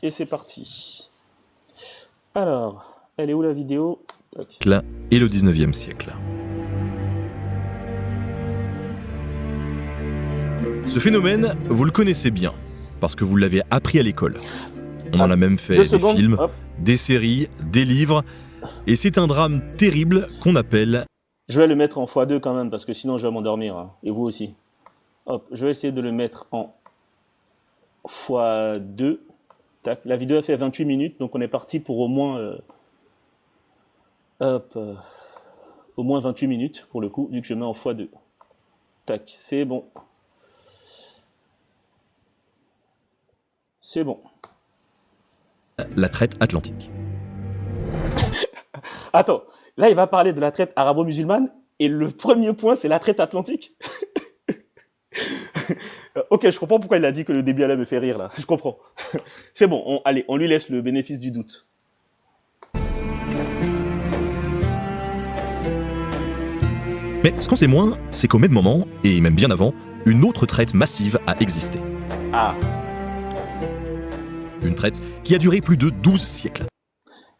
Et c'est parti. Alors, elle est où la vidéo? Tac. Et le 19e siècle. Ce phénomène, vous le connaissez bien, parce que vous l'avez appris à l'école. On en a même fait 2 des secondes, films, hop. des séries, des livres, et c'est un drame terrible qu'on appelle... Je vais le mettre en x2 quand même, parce que sinon je vais m'endormir, hein. Et vous aussi. Hop, je vais essayer de le mettre en x2. Tac. La vidéo a fait 28 minutes, donc on est parti pour au moins... au moins 28 minutes, pour le coup, vu que je mets en x2. Tac, c'est bon. C'est bon. La traite atlantique. Attends, là il va parler de la traite arabo-musulmane, et le premier point c'est la traite atlantique. Ok, je comprends pourquoi il a dit que le début allait me faire rire là, je comprends. C'est bon, allez, on lui laisse le bénéfice du doute. Mais ce qu'on sait moins, c'est qu'au même moment, et même bien avant, une autre traite massive a existé. Ah, Une traite qui a duré plus de 12 siècles.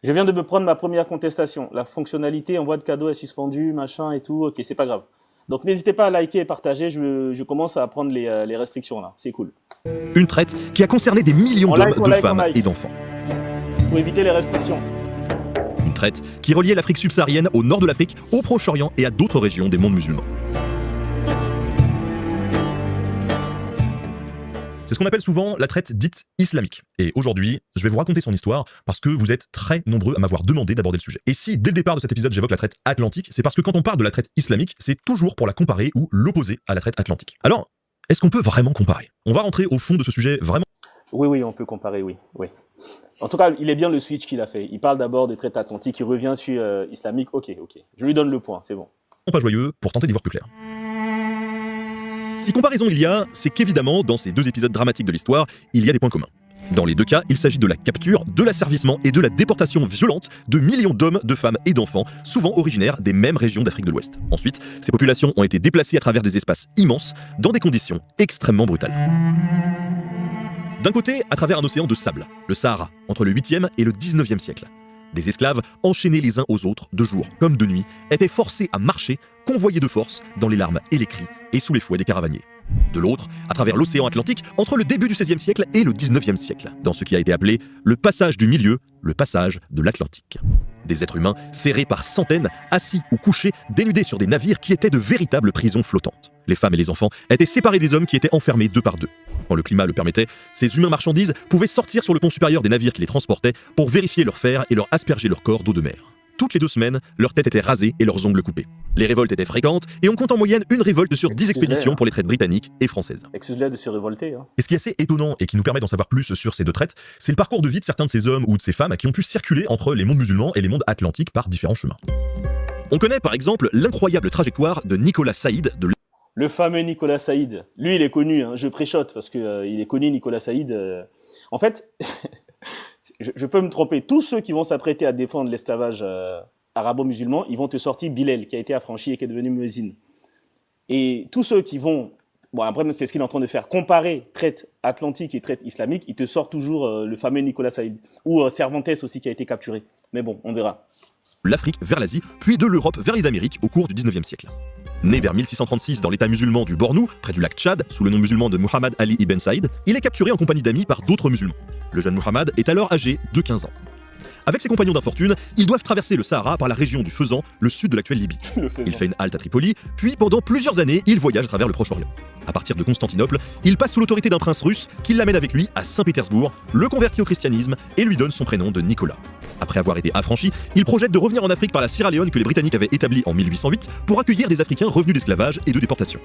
je viens de me prendre ma première contestation. La fonctionnalité envoi de cadeaux est suspendue, machin et tout, ok, c'est pas grave. Donc n'hésitez pas à liker et partager, je commence à prendre les restrictions là, c'est cool. Une traite qui a concerné des millions On d'hommes, like, on de like, femmes on like. et d'enfants. Pour éviter les restrictions. Une traite qui reliait l'Afrique subsaharienne au nord de l'Afrique, au Proche-Orient et à d'autres régions des mondes musulmans. C'est ce qu'on appelle souvent la traite dite islamique. Et aujourd'hui, je vais vous raconter son histoire parce que vous êtes très nombreux à m'avoir demandé d'aborder le sujet. Et si, dès le départ de cet épisode, j'évoque la traite atlantique, c'est parce que quand on parle de la traite islamique, c'est toujours pour la comparer ou l'opposer à la traite atlantique. Alors, est-ce qu'on peut vraiment comparer? On va rentrer au fond de ce sujet vraiment. Oui, on peut comparer, oui. En tout cas, il est bien le switch qu'il a fait. Il parle d'abord des traites atlantiques, il revient sur islamique, ok. Je lui donne le point, c'est bon. Pas joyeux pour tenter d'y voir plus clair. Si comparaison il y a, c'est qu'évidemment, dans ces deux épisodes dramatiques de l'histoire, il y a des points communs. Dans les deux cas, il s'agit de la capture, de l'asservissement et de la déportation violente de millions d'hommes, de femmes et d'enfants, souvent originaires des mêmes régions d'Afrique de l'Ouest. Ensuite, ces populations ont été déplacées à travers des espaces immenses, dans des conditions extrêmement brutales. D'un côté, à travers un océan de sable, le Sahara, entre le 8e et le 19e siècle. Des esclaves, enchaînés les uns aux autres, de jour comme de nuit, étaient forcés à marcher, convoyés de force, dans les larmes et les cris, et sous les fouets des caravaniers. De l'autre, à travers l'océan Atlantique, entre le début du XVIe siècle et le XIXe siècle, dans ce qui a été appelé le passage du milieu, le passage de l'Atlantique. Des êtres humains, serrés par centaines, assis ou couchés, dénudés sur des navires qui étaient de véritables prisons flottantes. Les femmes et les enfants étaient séparés des hommes qui étaient enfermés deux par deux. Quand le climat le permettait, ces humains marchandises pouvaient sortir sur le pont supérieur des navires qui les transportaient pour vérifier leurs fers et leur asperger leur corps d'eau de mer. Toutes les 2 semaines, leur tête était rasée et leurs ongles coupés. Les révoltes étaient fréquentes et on compte en moyenne une révolte sur 10 expéditions pour les traites britanniques et françaises. Excuse-les de se révolter. Hein. Et ce qui est assez étonnant et qui nous permet d'en savoir plus sur ces deux traites, c'est le parcours de vie de certains de ces hommes ou de ces femmes qui ont pu circuler entre les mondes musulmans et les mondes atlantiques par différents chemins. On connaît par exemple l'incroyable trajectoire de Nicolas Saïd de... Le fameux Nicolas Saïd. Lui, il est connu, hein. Je préchote parce que il est connu, Nicolas Saïd. En fait, je peux me tromper. Tous ceux qui vont s'apprêter à défendre l'esclavage arabo-musulman, ils vont te sortir Bilal, qui a été affranchi et qui est devenu muezzin. Et tous ceux qui vont... Bon, après, c'est ce qu'il est en train de faire. Comparer traite atlantique et traite islamique, il te sort toujours le fameux Nicolas Saïd. Ou Cervantes aussi, qui a été capturé. Mais bon, on verra. L'Afrique vers l'Asie, puis de l'Europe vers les Amériques au cours du 19e siècle. Né vers 1636 dans l'état musulman du Bornou, près du lac Tchad, sous le nom musulman de Muhammad Ali ibn Saïd, il est capturé en compagnie d'amis par d'autres musulmans. Le jeune Muhammad est alors âgé de 15 ans. Avec ses compagnons d'infortune, ils doivent traverser le Sahara par la région du Fezzan, le sud de l'actuelle Libye. Il fait une halte à Tripoli, puis pendant plusieurs années, il voyage à travers le Proche-Orient. À partir de Constantinople, il passe sous l'autorité d'un prince russe qui l'amène avec lui à Saint-Pétersbourg, le convertit au christianisme et lui donne son prénom de Nicolas. Après avoir été affranchi, il projette de revenir en Afrique par la Sierra Leone que les Britanniques avaient établie en 1808 pour accueillir des Africains revenus d'esclavage et de déportation.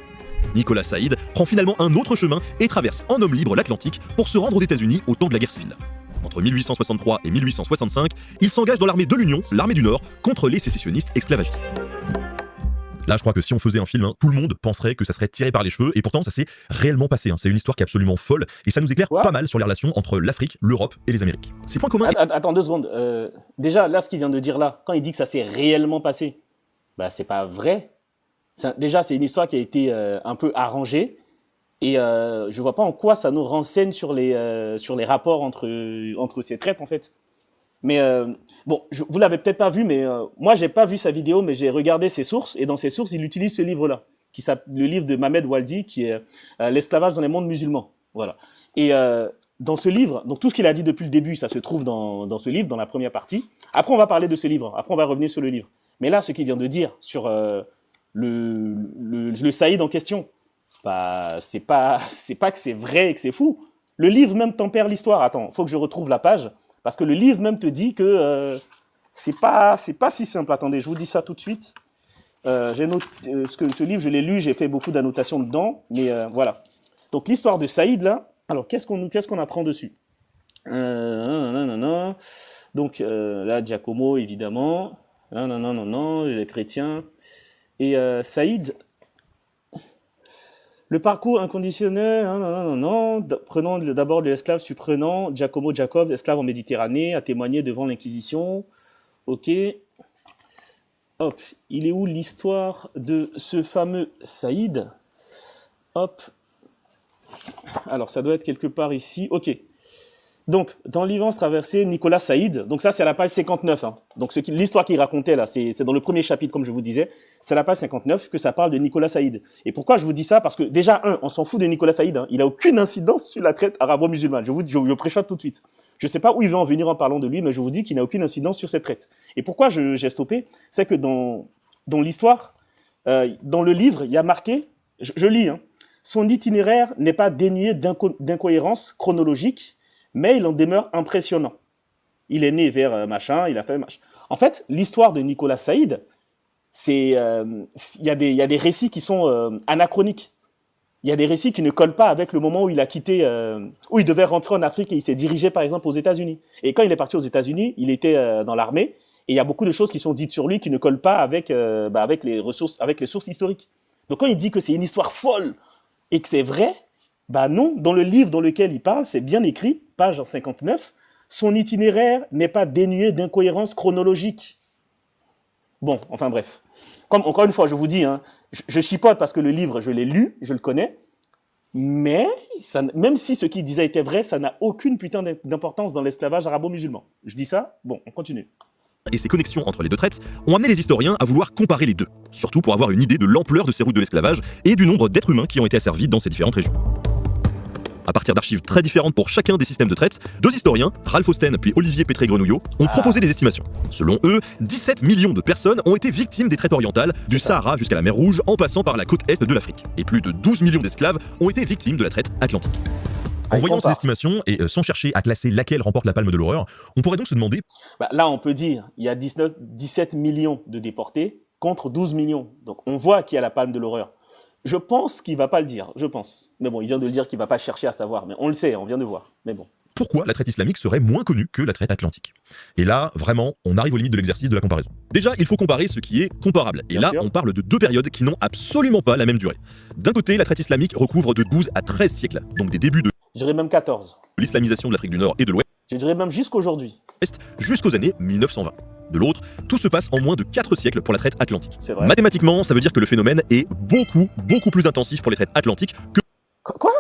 Nicolas Saïd prend finalement un autre chemin et traverse en homme libre l'Atlantique pour se rendre aux États-Unis au temps de la guerre civile. Entre 1863 et 1865, il s'engage dans l'armée de l'Union, l'armée du Nord, contre les sécessionnistes esclavagistes. Là, je crois que si on faisait un film, tout le monde penserait que ça serait tiré par les cheveux, et pourtant ça s'est réellement passé. C'est une histoire qui est absolument folle, et ça nous éclaire pas mal sur les relations entre l'Afrique, l'Europe et les Amériques. Ces points communs... Attends 2 secondes. Déjà, là, ce qu'il vient de dire là, quand il dit que ça s'est réellement passé, bah c'est pas vrai. Déjà, c'est une histoire qui a été un peu arrangée, Et je vois pas en quoi ça nous renseigne sur les rapports entre ces traites en fait. Mais bon, vous l'avez peut-être pas vu, mais moi j'ai pas vu sa vidéo, mais j'ai regardé ses sources et dans ses sources il utilise ce livre-là, qui s'appelle le livre de Mohamed Waldi, qui est l'esclavage dans les mondes musulmans. Voilà. Et dans ce livre, donc tout ce qu'il a dit depuis le début, ça se trouve dans ce livre, dans la première partie. Après on va parler de ce livre, après on va revenir sur le livre. Mais là, ce qu'il vient de dire sur le Saïd en question, bah c'est pas que c'est vrai et que c'est fou. Le livre même tempère l'histoire. Attends, faut que je retrouve la page parce que le livre même te dit que c'est pas si simple. Attendez, je vous dis ça tout de suite. J'ai noté ce livre, je l'ai lu, j'ai fait beaucoup d'annotations dedans, mais voilà. Donc l'histoire de Saïd là. Alors qu'est-ce qu'on apprend dessus? Donc là Giacomo évidemment. Non, les chrétiens. Et Saïd. Le parcours inconditionnel, prenons d'abord l'esclave surprenant, Giacomo Jacob, esclave en Méditerranée, a témoigné devant l'Inquisition. Ok. Hop, il est où l'histoire de ce fameux Saïd? Hop. Alors, ça doit être quelque part ici. Ok. Donc, dans l'Ivance traversée, Nicolas Saïd, donc ça c'est à la page 59. Hein. Donc l'histoire qu'il racontait là, c'est dans le premier chapitre, comme je vous disais, c'est à la page 59 que ça parle de Nicolas Saïd. Et pourquoi je vous dis ça? Parce que déjà, on s'en fout de Nicolas Saïd, hein. Il a aucune incidence sur la traite arabo-musulmane. Je le préchote tout de suite. Je sais pas où il va en venir en parlant de lui, mais je vous dis qu'il n'a aucune incidence sur cette traite. Et pourquoi j'ai stoppé? C'est que dans l'histoire, dans le livre, il y a marqué, je lis, hein, son itinéraire n'est pas dénué d'incohérence chronologique, mais il en demeure impressionnant. Il est né vers machin, il a fait machin. En fait, l'histoire de Nicolas Saïd, il y a des récits qui sont anachroniques. Il y a des récits qui ne collent pas avec le moment où il a quitté, où il devait rentrer en Afrique et il s'est dirigé par exemple aux États-Unis. Et quand il est parti aux États-Unis, il était dans l'armée et il y a beaucoup de choses qui sont dites sur lui qui ne collent pas avec les sources historiques. Donc quand il dit que c'est une histoire folle et que c'est vrai, bah non, dans le livre dans lequel il parle, c'est bien écrit, page 59, son itinéraire n'est pas dénué d'incohérence chronologique. Bon, enfin bref. Comme, encore une fois, je vous dis, hein, je chipote parce que le livre, je l'ai lu, je le connais, mais ça, même si ce qu'il disait était vrai, ça n'a aucune putain d'importance dans l'esclavage arabo-musulman. Je dis ça, bon, on continue. Et ces connexions entre les deux traites ont amené les historiens à vouloir comparer les deux, surtout pour avoir une idée de l'ampleur de ces routes de l'esclavage et du nombre d'êtres humains qui ont été asservis dans ces différentes régions. À partir d'archives très différentes pour chacun des systèmes de traite, deux historiens, Ralph Austen puis Olivier Pétré-Grenouillot, ont proposé des estimations. Selon eux, 17 millions de personnes ont été victimes des traites orientales, du Sahara jusqu'à la mer Rouge, en passant par la côte est de l'Afrique. Et plus de 12 millions d'esclaves ont été victimes de la traite atlantique. En voyant ces estimations, et sans chercher à classer laquelle remporte la palme de l'horreur, on pourrait donc se demander... Là, on peut dire, il y a 17 millions de déportés contre 12 millions. Donc on voit qui a la palme de l'horreur. Je pense qu'il va pas le dire, je pense. Mais bon, il vient de le dire qu'il va pas chercher à savoir. Mais on le sait, on vient de voir. Mais bon. Pourquoi la traite islamique serait moins connue que la traite atlantique? Et là, vraiment, on arrive aux limites de l'exercice de la comparaison. Déjà, il faut comparer ce qui est comparable. Et là, on parle de deux périodes qui n'ont absolument pas la même durée. D'un côté, la traite islamique recouvre de 12 à 13 siècles, donc des débuts de... Je dirais même 14. L'islamisation de l'Afrique du Nord et de l'Ouest. Je dirais même jusqu'aujourd'hui. Jusqu'aux années 1920. De l'autre, tout se passe en moins de 4 siècles pour la traite atlantique. C'est vrai. Mathématiquement, ça veut dire que le phénomène est beaucoup plus intensif pour les traites atlantiques que... Quoi?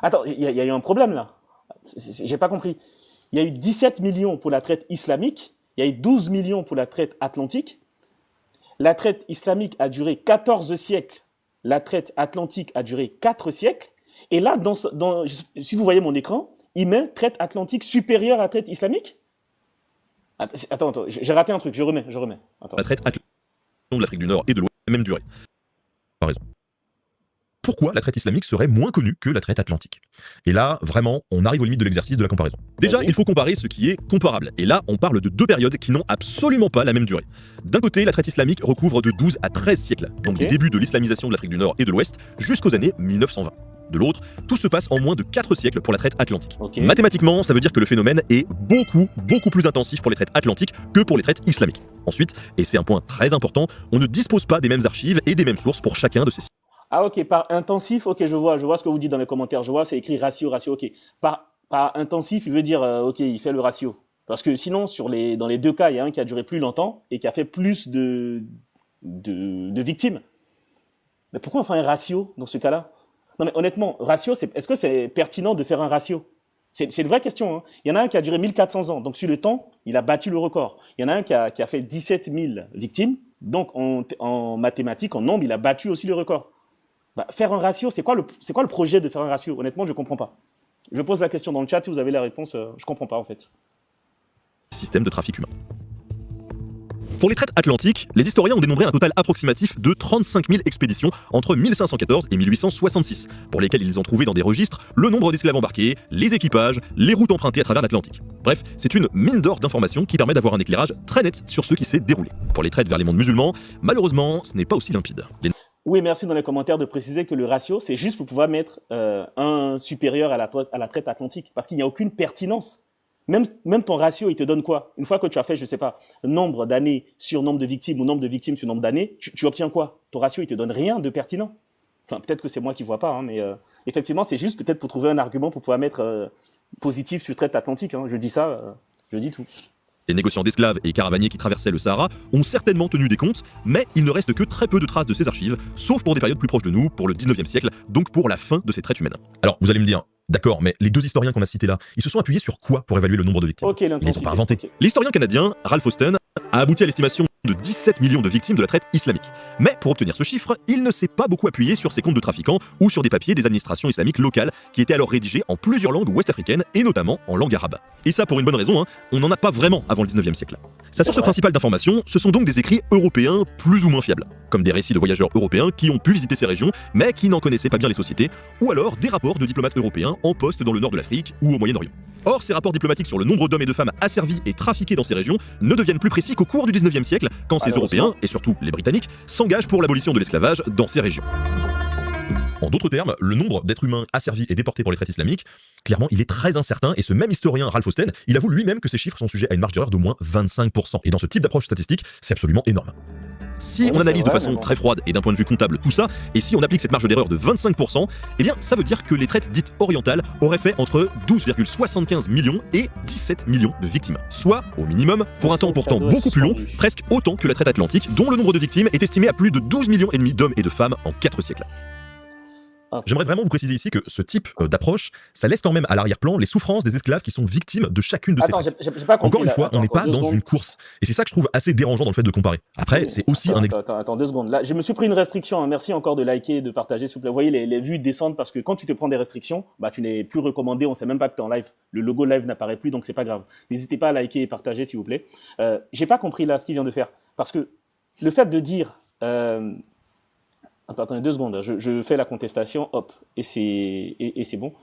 Attends, il y a eu un problème là. J'ai pas compris. Il y a eu 17 millions pour la traite islamique, il y a eu 12 millions pour la traite atlantique. La traite islamique a duré 14 siècles, la traite atlantique a duré 4 siècles. Et là, si vous voyez mon écran, il met traite atlantique supérieure à traite islamique. Attends, j'ai raté un truc, je remets. Attends. La traite atlantique de l'Afrique du Nord et de l'Ouest, la même durée. Par raison. Pourquoi la traite islamique serait moins connue que la traite atlantique? Et là, vraiment, on arrive aux limites de l'exercice de la comparaison. Déjà, il faut comparer ce qui est comparable. Et là, on parle de deux périodes qui n'ont absolument pas la même durée. D'un côté, la traite islamique recouvre de 12 à 13 siècles, donc des débuts de l'islamisation de l'Afrique du Nord et de l'Ouest, jusqu'aux années 1920. De l'autre, tout se passe en moins de 4 siècles pour la traite atlantique. Mathématiquement, ça veut dire que le phénomène est beaucoup plus intensif pour les traites atlantiques que pour les traites islamiques. Ensuite, et c'est un point très important, on ne dispose pas des mêmes archives et des mêmes sources pour chacun de ces sites. Ah ok, par intensif, ok, je vois ce que vous dites dans les commentaires, je vois, c'est écrit ratio, ok. Par intensif, il veut dire, ok, il fait le ratio. Parce que sinon, dans les deux cas, il y a un qui a duré plus longtemps et qui a fait plus de victimes. Mais pourquoi on fait un ratio dans ce cas-là? Non, mais honnêtement, ratio, est-ce que c'est pertinent de faire un ratio? C'est une vraie question, hein. Il y en a un qui a duré 1400 ans, donc sur le temps, il a battu le record. Il y en a un qui a fait 17 000 victimes, donc en mathématiques, en nombre, il a battu aussi le record. Bah, faire un ratio, c'est quoi le projet de faire un ratio? Honnêtement, je comprends pas. Je pose la question dans le chat, si vous avez la réponse, je comprends pas en fait. Système de trafic humain. Pour les traites atlantiques, les historiens ont dénombré un total approximatif de 35 000 expéditions entre 1514 et 1866, pour lesquelles ils ont trouvé dans des registres le nombre d'esclaves embarqués, les équipages, les routes empruntées à travers l'Atlantique. Bref, c'est une mine d'or d'informations qui permet d'avoir un éclairage très net sur ce qui s'est déroulé. Pour les traites vers les mondes musulmans, malheureusement, ce n'est pas aussi limpide. Oui, merci dans les commentaires de préciser que le ratio, c'est juste pour pouvoir mettre un supérieur à la traite atlantique, parce qu'il n'y a aucune pertinence. Même ton ratio, il te donne quoi? Une fois que tu as fait, je sais pas, nombre d'années sur nombre de victimes ou nombre de victimes sur nombre d'années, tu obtiens quoi? Ton ratio, il te donne rien de pertinent. Enfin, peut-être que c'est moi qui vois pas, hein, mais effectivement, c'est juste peut-être pour trouver un argument pour pouvoir mettre positif sur traite atlantique. Hein. Je dis ça, je dis tout. Les négociants d'esclaves et caravaniers qui traversaient le Sahara ont certainement tenu des comptes, mais il ne reste que très peu de traces de ces archives, sauf pour des périodes plus proches de nous, pour le 19e siècle, donc pour la fin de ces traites humaines. Alors, vous allez me dire, d'accord, mais les deux historiens qu'on a cités là, ils se sont appuyés sur quoi pour évaluer le nombre de victimes? Ok, Ils ne sont pas inventés. Okay. L'historien canadien, Ralph Austin, a abouti à l'estimation de 17 millions de victimes de la traite islamique. Mais pour obtenir ce chiffre, il ne s'est pas beaucoup appuyé sur ses comptes de trafiquants ou sur des papiers des administrations islamiques locales qui étaient alors rédigés en plusieurs langues ouest-africaines et notamment en langue arabe. Et ça pour une bonne raison, hein, on n'en a pas vraiment avant le 19e siècle. Sa source principale d'information, ce sont donc des écrits européens plus ou moins fiables, comme des récits de voyageurs européens qui ont pu visiter ces régions mais qui n'en connaissaient pas bien les sociétés, ou alors des rapports de diplomates européens en poste dans le nord de l'Afrique ou au Moyen-Orient. Or, ces rapports diplomatiques sur le nombre d'hommes et de femmes asservis et trafiqués dans ces régions ne deviennent plus précis qu'au cours du 19e siècle, quand ces Européens, et surtout les Britanniques, s'engagent pour l'abolition de l'esclavage dans ces régions. En d'autres termes, le nombre d'êtres humains asservis et déportés pour les traites islamiques, clairement, il est très incertain, et ce même historien, Ralph Austin, il avoue lui-même que ces chiffres sont sujets à une marge d'erreur d'au moins 25%. Et dans ce type d'approche statistique, c'est absolument énorme. Si on analyse de façon très froide et d'un point de vue comptable tout ça, et si on applique cette marge d'erreur de 25%, eh bien ça veut dire que les traites dites orientales auraient fait entre 12,75 millions et 17 millions de victimes. Soit, au minimum, pour un temps pourtant beaucoup plus long, presque autant que la traite atlantique, dont le nombre de victimes est estimé à plus de 12 millions et demi d'hommes et de femmes en 4 siècles. J'aimerais vraiment vous préciser ici que ce type d'approche, ça laisse quand même à l'arrière-plan les souffrances des esclaves qui sont victimes de chacune de ces traites. J'ai pas compris, encore une fois, on n'est pas dans une course. Et c'est ça que je trouve assez dérangeant dans le fait de comparer. Après, c'est aussi un exemple. Attends 2 secondes. Là, je me suis pris une restriction. Hein. Merci encore de liker et de partager, s'il vous plaît. Vous voyez, les vues descendent parce que quand tu te prends des restrictions, bah, tu n'es plus recommandé. On sait même pas que tu es en live. Le logo live n'apparaît plus, donc c'est pas grave. N'hésitez pas à liker et partager, s'il vous plaît. J'ai pas compris là ce qu'il vient de faire. Parce que le fait de dire... Attendez 2 secondes, je fais la contestation, hop, et c'est bon.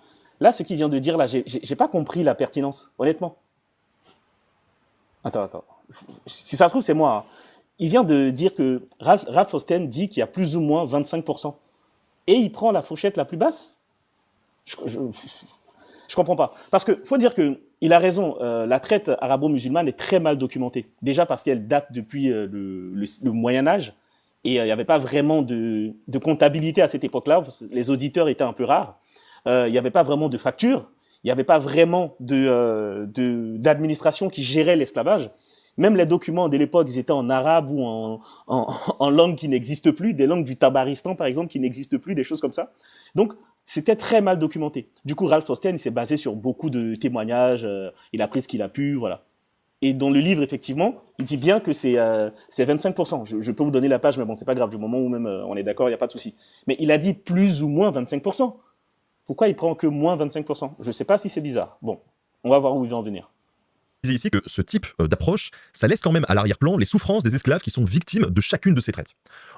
Là, ce qu'il vient de dire, là, j'ai pas compris la pertinence, honnêtement. Attends. Si ça se trouve, c'est moi. Hein. Il vient de dire que Ralph Austin dit qu'il y a plus ou moins 25%. Et il prend la fourchette la plus basse. Je comprends pas. Parce que faut dire que il a raison, la traite arabo-musulmane est très mal documentée. Déjà parce qu'elle date depuis le Moyen-Âge. Et il n'y avait pas vraiment de comptabilité à cette époque-là. Les auditeurs étaient un peu rares. Il n'y avait pas vraiment de facture. Il n'y avait pas vraiment d'administration qui gérait l'esclavage. Même les documents de l'époque, ils étaient en arabe ou en langue qui n'existe plus, des langues du Tabaristan, par exemple, qui n'existent plus, des choses comme ça. Donc, c'était très mal documenté. Du coup, Ralph Austin, il s'est basé sur beaucoup de témoignages. Il a pris ce qu'il a pu, voilà. Et dans le livre, effectivement, il dit bien que c'est 25%. Je peux vous donner la page, mais bon, c'est pas grave. Du moment où même on est d'accord, il n'y a pas de souci. Mais il a dit plus ou moins 25%. Pourquoi il prend que moins 25%? Je ne sais pas si c'est bizarre. Bon, on va voir où il va en venir. Je disais ici que ce type d'approche, ça laisse quand même à l'arrière-plan les souffrances des esclaves qui sont victimes de chacune de ces traites.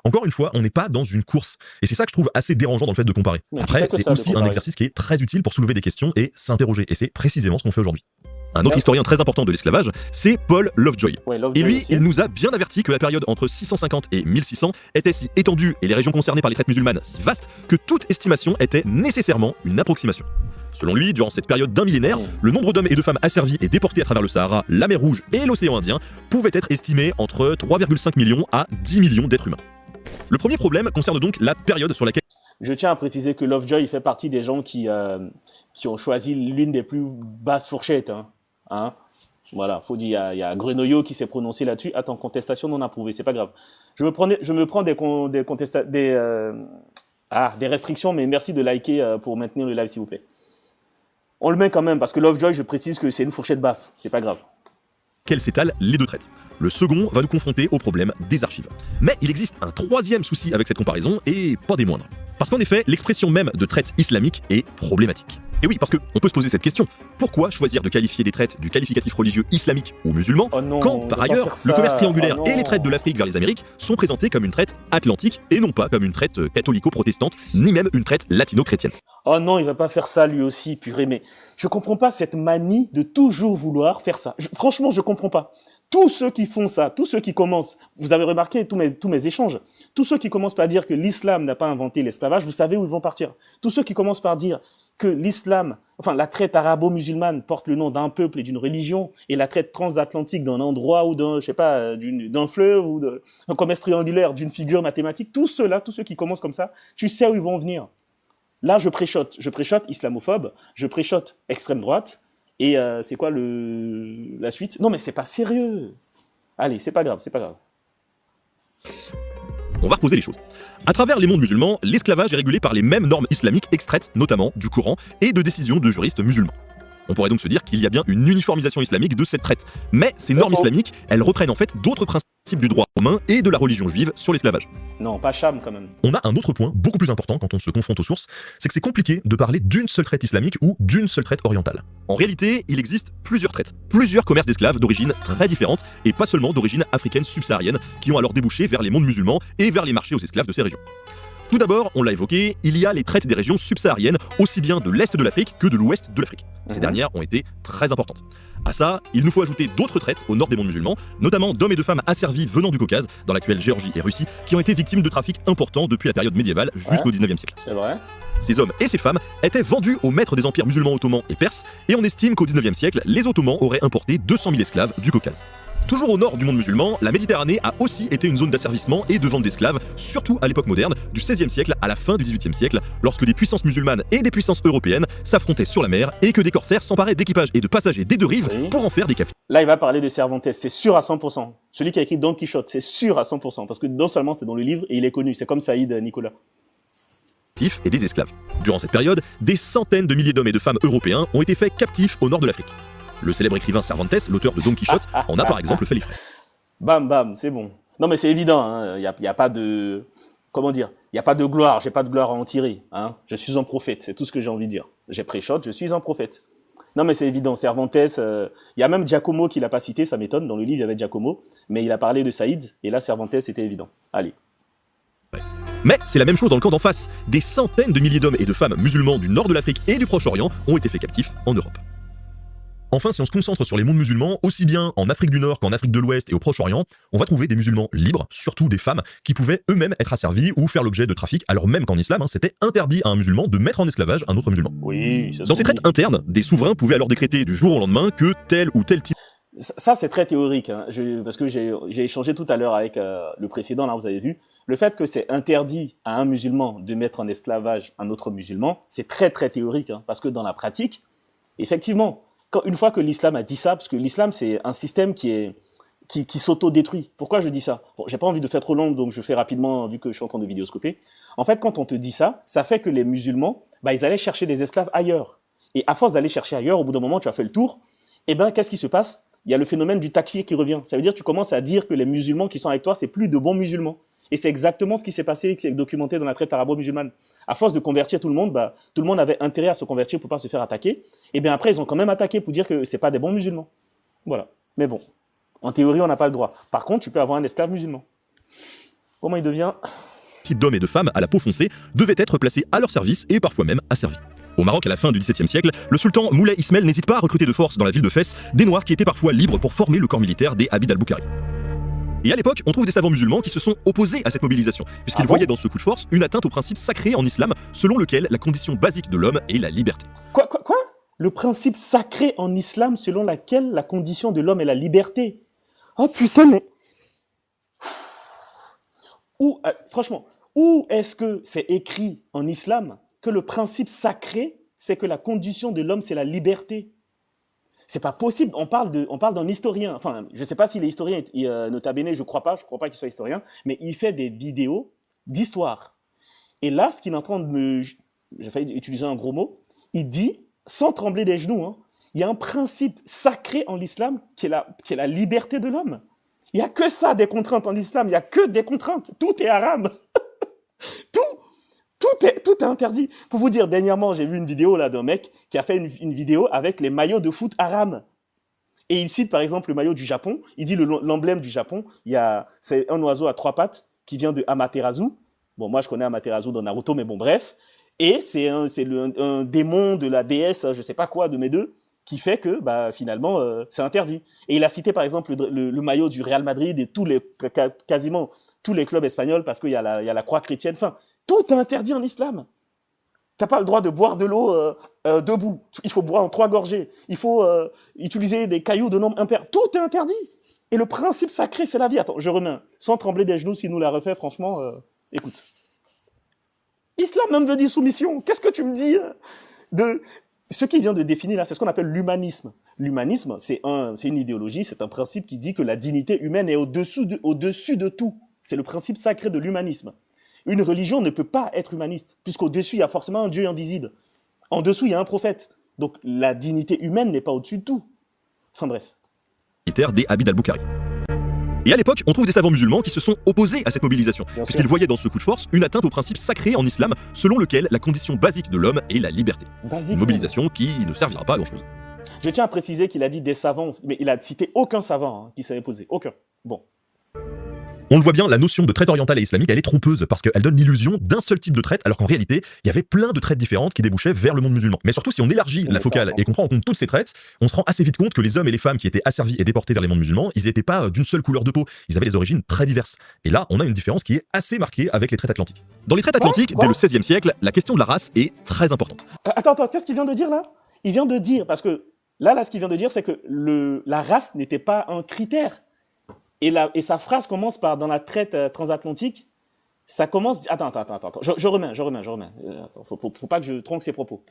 Encore une fois, on n'est pas dans une course. Et c'est ça que je trouve assez dérangeant dans le fait de comparer. Après, c'est aussi un exercice qui est très utile pour soulever des questions et s'interroger. Et c'est précisément ce qu'on fait aujourd'hui. Un autre historien très important de l'esclavage, c'est Paul Lovejoy. Et lui, il nous a bien averti que la période entre 650 et 1600 était si étendue et les régions concernées par les traites musulmanes si vastes que toute estimation était nécessairement une approximation. Selon lui, durant cette période d'un millénaire, le nombre d'hommes et de femmes asservis et déportés à travers le Sahara, la mer Rouge et l'océan Indien pouvait être estimé entre 3,5 millions à 10 millions d'êtres humains. Le premier problème concerne donc la période sur laquelle... Je tiens à préciser que Lovejoy fait partie des gens qui ont choisi l'une des plus basses fourchettes. Hein, voilà, faut dire, il y a Grenoyot qui s'est prononcé là-dessus. Attends, contestation non approuvée, c'est pas grave. Je me prends Ah, des restrictions, mais merci de liker pour maintenir le live, s'il vous plaît. On le met quand même, parce que Lovejoy, je précise que c'est une fourchette basse, c'est pas grave. Qu'elles s'étalent les deux traites. Le second va nous confronter au problème des archives. Mais il existe un troisième souci avec cette comparaison, et pas des moindres. Parce qu'en effet, l'expression même de traite islamique est problématique. Et oui, parce qu'on peut se poser cette question. Pourquoi choisir de qualifier des traites du qualificatif religieux islamique ou musulman, quand, par ailleurs, le commerce triangulaire et les traites de l'Afrique vers les Amériques sont présentés comme une traite atlantique et non pas comme une traite catholico-protestante, ni même une traite latino-chrétienne. Oh non, il va pas faire ça lui aussi, purée, mais je comprends pas cette manie de toujours vouloir faire ça. Franchement, je comprends pas. Tous ceux qui font ça, tous ceux qui commencent, vous avez remarqué tous mes échanges, tous ceux qui commencent par dire que l'islam n'a pas inventé l'esclavage, vous savez où ils vont partir. Tous ceux qui commencent par dire que l'islam, enfin la traite arabo-musulmane porte le nom d'un peuple et d'une religion, et la traite transatlantique d'un endroit ou d'un, je sais pas, d'un fleuve ou d'un commerce triangulaire, d'une figure mathématique, tous ceux-là, tous ceux qui commencent comme ça, tu sais où ils vont venir. Là, je préchote islamophobe, je préchote extrême droite, et c'est quoi la suite? Non mais c'est pas sérieux. Allez, c'est pas grave, c'est pas grave. On va reposer les choses. À travers les mondes musulmans, l'esclavage est régulé par les mêmes normes islamiques extraites, notamment du Coran, et de décisions de juristes musulmans. On pourrait donc se dire qu'il y a bien une uniformisation islamique de cette traite. Mais ces normes islamiques, elles reprennent en fait d'autres principes du droit romain et de la religion juive sur l'esclavage. Non, pas Cham quand même. On a un autre point beaucoup plus important quand on se confronte aux sources, c'est que c'est compliqué de parler d'une seule traite islamique ou d'une seule traite orientale. En réalité, il existe plusieurs traites, plusieurs commerces d'esclaves d'origine très différentes et pas seulement d'origine africaine subsaharienne qui ont alors débouché vers les mondes musulmans et vers les marchés aux esclaves de ces régions. Tout d'abord, on l'a évoqué, il y a les traites des régions subsahariennes, aussi bien de l'Est de l'Afrique que de l'Ouest de l'Afrique. Ces dernières ont été très importantes. À ça, il nous faut ajouter d'autres traites au nord des mondes musulmans, notamment d'hommes et de femmes asservis venant du Caucase, dans l'actuelle Géorgie et Russie, qui ont été victimes de trafics importants depuis la période médiévale jusqu'au 19e siècle. C'est vrai. Ces hommes et ces femmes étaient vendus aux maîtres des empires musulmans ottomans et perses, et on estime qu'au 19e siècle, les Ottomans auraient importé 200 000 esclaves du Caucase. Toujours au nord du monde musulman, la Méditerranée a aussi été une zone d'asservissement et de vente d'esclaves, surtout à l'époque moderne, du XVIe siècle à la fin du XVIIIe siècle, lorsque des puissances musulmanes et des puissances européennes s'affrontaient sur la mer et que des corsaires s'emparaient d'équipages et de passagers des deux rives pour en faire des captifs. Là, il va parler de Cervantes, c'est sûr à 100%. Celui qui a écrit Don Quichotte, c'est sûr à 100%, parce que non seulement c'est dans le livre, et il est connu, c'est comme Saïd Nicolas. Et des esclaves. Durant cette période, des centaines de milliers d'hommes et de femmes européens ont été faits captifs au nord de l'Afrique. Le célèbre écrivain Cervantes, l'auteur de Don Quichotte, en a par exemple fait les frais. Bam, bam, c'est bon. Non, mais c'est évident, hein. Y a pas de... Comment dire? Il n'y a pas de gloire, j'ai pas de gloire à en tirer. Hein. Je suis un prophète, c'est tout ce que j'ai envie de dire. J'ai préchote, je suis un prophète. Non, mais c'est évident, Cervantes, il y a même Giacomo qui l'a pas cité, ça m'étonne, dans le livre il y avait Giacomo, mais il a parlé de Saïd, et là Cervantes c'était évident. Allez. Mais c'est la même chose dans le camp d'en face. Des centaines de milliers d'hommes et de femmes musulmans du nord de l'Afrique et du Proche-Orient ont été faits captifs en Europe. Enfin, si on se concentre sur les mondes musulmans, aussi bien en Afrique du Nord qu'en Afrique de l'Ouest et au Proche-Orient, on va trouver des musulmans libres, surtout des femmes, qui pouvaient eux-mêmes être asservis ou faire l'objet de trafic, alors même qu'en islam, c'était interdit à un musulman de mettre en esclavage un autre musulman. Oui, dans ces traites internes, des souverains pouvaient alors décréter du jour au lendemain que tel ou tel type... Ça, c'est très théorique, hein. Parce que j'ai échangé tout à l'heure avec le précédent, là, vous avez vu. Le fait que c'est interdit à un musulman de mettre en esclavage un autre musulman, c'est très, très théorique, hein. Parce que dans la pratique, effectivement, une fois que l'islam a dit ça, parce que l'islam, c'est un système qui s'auto-détruit. Pourquoi je dis ça? Bon, j'ai pas envie de faire trop long, donc je fais rapidement, vu que je suis en train de vidéoscoper. En fait, quand on te dit ça, ça fait que les musulmans, ils allaient chercher des esclaves ailleurs. Et à force d'aller chercher ailleurs, au bout d'un moment, tu as fait le tour, qu'est-ce qui se passe? Il y a le phénomène du takfir qui revient. Ça veut dire que tu commences à dire que les musulmans qui sont avec toi, c'est plus de bons musulmans. Et c'est exactement ce qui s'est passé, qui est documenté dans la traite arabo-musulmane. À force de convertir tout le monde, tout le monde avait intérêt à se convertir pour pas se faire attaquer. Et bien après, ils ont quand même attaqué pour dire que c'est pas des bons musulmans. Voilà. Mais bon, en théorie, on n'a pas le droit. Par contre, tu peux avoir un esclave musulman. Comment il devient? Type d'hommes et de femmes à la peau foncée devaient être placés à leur service et parfois même asservis. Au Maroc, à la fin du XVIIe siècle, le sultan Moulay Ismail n'hésite pas à recruter de force dans la ville de Fès des Noirs qui étaient parfois libres pour former le corps militaire des Abid al-Boukhari. Et à l'époque, on trouve des savants musulmans qui se sont opposés à cette mobilisation, puisqu'ils voyaient dans ce coup de force une atteinte au principe sacré en islam, selon lequel la condition basique de l'homme est la liberté. Quoi? Le principe sacré en islam selon lequel la condition de l'homme est la liberté. Oh putain, mais... Franchement, où est-ce que c'est écrit en islam que le principe sacré, c'est que la condition de l'homme, c'est la liberté? C'est pas possible. On parle d'un historien. Enfin, je sais pas s'il est historien, nota bene, je crois pas qu'il soit historien, mais il fait des vidéos d'histoire. Et là, ce qu'il est en train de me... J'ai failli utiliser un gros mot. Il dit, sans trembler des genoux, hein, il y a un principe sacré en l'islam qui est la liberté de l'homme. Il n'y a que ça, des contraintes en islam. Il n'y a que des contraintes. Tout est haram. Tout est interdit. Pour vous dire, dernièrement, j'ai vu une vidéo là d'un mec qui a fait une vidéo avec les maillots de foot haram. Et il cite par exemple le maillot du Japon. Il dit l'emblème du Japon, c'est un oiseau à 3 pattes qui vient de Amaterasu. Bon, moi je connais Amaterasu dans Naruto, mais bon, bref. Et c'est un démon de la déesse, je sais pas quoi, de mes deux, qui fait que finalement c'est interdit. Et il a cité par exemple le maillot du Real Madrid et quasiment tous les clubs espagnols parce qu'il y a la croix chrétienne. Enfin, tout est interdit en islam. T'as pas le droit de boire de l'eau debout. Il faut boire en 3 gorgées. Il faut utiliser des cailloux de nombre impair. Tout est interdit. Et le principe sacré, c'est la vie. Attends, je remets sans trembler des genoux s'il nous la refait, franchement, écoute. Islam même veut dire soumission. Qu'est-ce que tu me dis de ce qu'il vient de définir là, c'est ce qu'on appelle l'humanisme. L'humanisme, c'est une idéologie, c'est un principe qui dit que la dignité humaine est au-dessus de tout. C'est le principe sacré de l'humanisme. Une religion ne peut pas être humaniste, puisqu'au-dessus, il y a forcément un Dieu invisible. En dessous, il y a un prophète. Donc, la dignité humaine n'est pas au-dessus de tout. Enfin bref. Des Abid al-Bukhari. Et à l'époque, on trouve des savants musulmans qui se sont opposés à cette mobilisation, puisqu'ils voyaient dans ce coup de force une atteinte au principe sacré en islam, selon lequel la condition basique de l'homme est la liberté. Une mobilisation qui ne servira pas à grand-chose. Je tiens à préciser qu'il a dit des savants, mais il a cité aucun savant qui s'est opposé. Aucun. Bon. On le voit bien, la notion de traite orientale et islamique, elle est trompeuse, parce qu'elle donne l'illusion d'un seul type de traite, alors qu'en réalité, il y avait plein de traites différentes qui débouchaient vers le monde musulman. Mais surtout, si on élargit la focale et qu'on prend en compte toutes ces traites, on se rend assez vite compte que les hommes et les femmes qui étaient asservis et déportés vers les mondes musulmans, ils n'étaient pas d'une seule couleur de peau, ils avaient des origines très diverses. Et là, on a une différence qui est assez marquée avec les traites atlantiques. Dans les traites atlantiques, dès le XVIe siècle, la question de la race est très importante. Attends, qu'est-ce qu'il vient de dire là? Il vient de dire, parce que là, ce qu'il vient de dire, c'est que la race n'était pas un critère. Et sa phrase commence par, dans la traite transatlantique, ça commence... Attends. Je remets. Attends, faut pas que je tronque ses propos.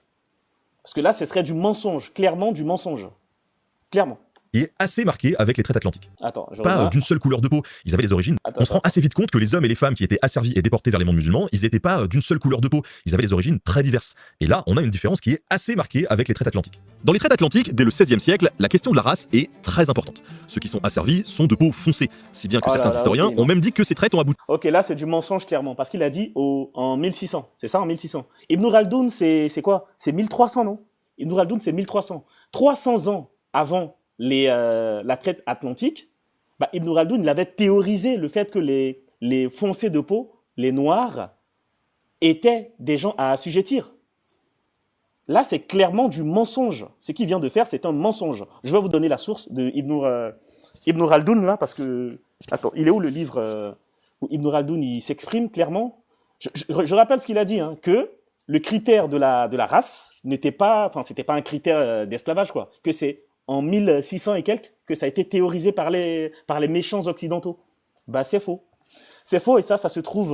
Parce que là, ce serait du mensonge, clairement du mensonge. Clairement. Qui est assez marqué avec les traites atlantiques. Attends, pas d'une seule couleur de peau, ils avaient des origines. On se rend assez vite compte que les hommes et les femmes qui étaient asservis et déportés vers les mondes musulmans, ils n'étaient pas d'une seule couleur de peau, ils avaient des origines très diverses. Et là, on a une différence qui est assez marquée avec les traites atlantiques. Dans les traites atlantiques, dès le XVIe siècle, la question de la race est très importante. Ceux qui sont asservis sont de peau foncée, si bien que certains historiens ont même dit que ces traites ont abouti. Ok, là c'est du mensonge clairement, parce qu'il a dit en 1600, c'est ça, en 1600. Ibn Khaldun, c'est quoi? C'est 1300, non? Ibn Khaldun, c'est 1300. 300 ans avant la traite atlantique, Ibn Khaldun, il avait théorisé le fait que les foncés de peau, les noirs, étaient des gens à assujettir. Là, c'est clairement du mensonge. Ce qu'il vient de faire, c'est un mensonge. Je vais vous donner la source de Ibn Khaldun, là, parce que... Attends, il est où le livre où Ibn Khaldun, il s'exprime clairement? Je rappelle ce qu'il a dit, hein, que le critère de la race n'était pas... Enfin, c'était pas un critère d'esclavage, quoi. Que c'est en 1600 et quelques que ça a été théorisé par les méchants occidentaux. C'est faux. C'est faux, et ça se trouve...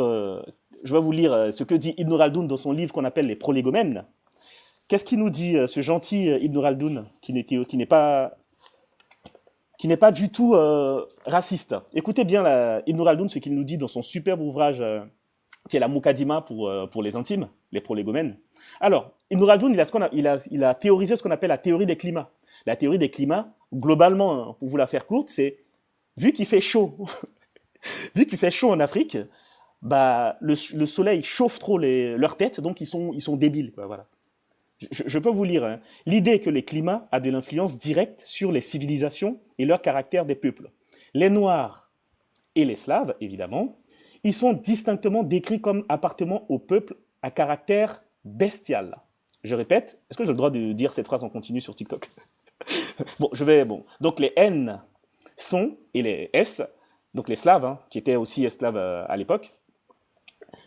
je vais vous lire ce que dit Ibn Khaldun dans son livre qu'on appelle les Prolégomènes. Qu'est-ce qu'il nous dit, ce gentil Ibn Khaldun, qui n'est pas du tout raciste? Écoutez bien Ibn Khaldun, ce qu'il nous dit dans son superbe ouvrage qui est la Muqaddima pour les intimes, les prolégomènes. Alors, Ibn Khaldun, il a théorisé ce qu'on appelle la théorie des climats. La théorie des climats, globalement, pour vous la faire courte, c'est, vu qu'il fait chaud, vu qu'il fait chaud en Afrique, le soleil chauffe trop leurs têtes, donc ils sont débiles, quoi, voilà. Je peux vous lire, hein. L'idée que les climats a de l'influence directe sur les civilisations et leur caractère des peuples. Les Noirs et les Slaves, évidemment, ils sont distinctement décrits comme appartenant au peuple à caractère bestial. Je répète, est-ce que j'ai le droit de dire cette phrase en continu sur TikTok? Donc les N et les S, donc les Slaves, hein, qui étaient aussi esclaves à l'époque,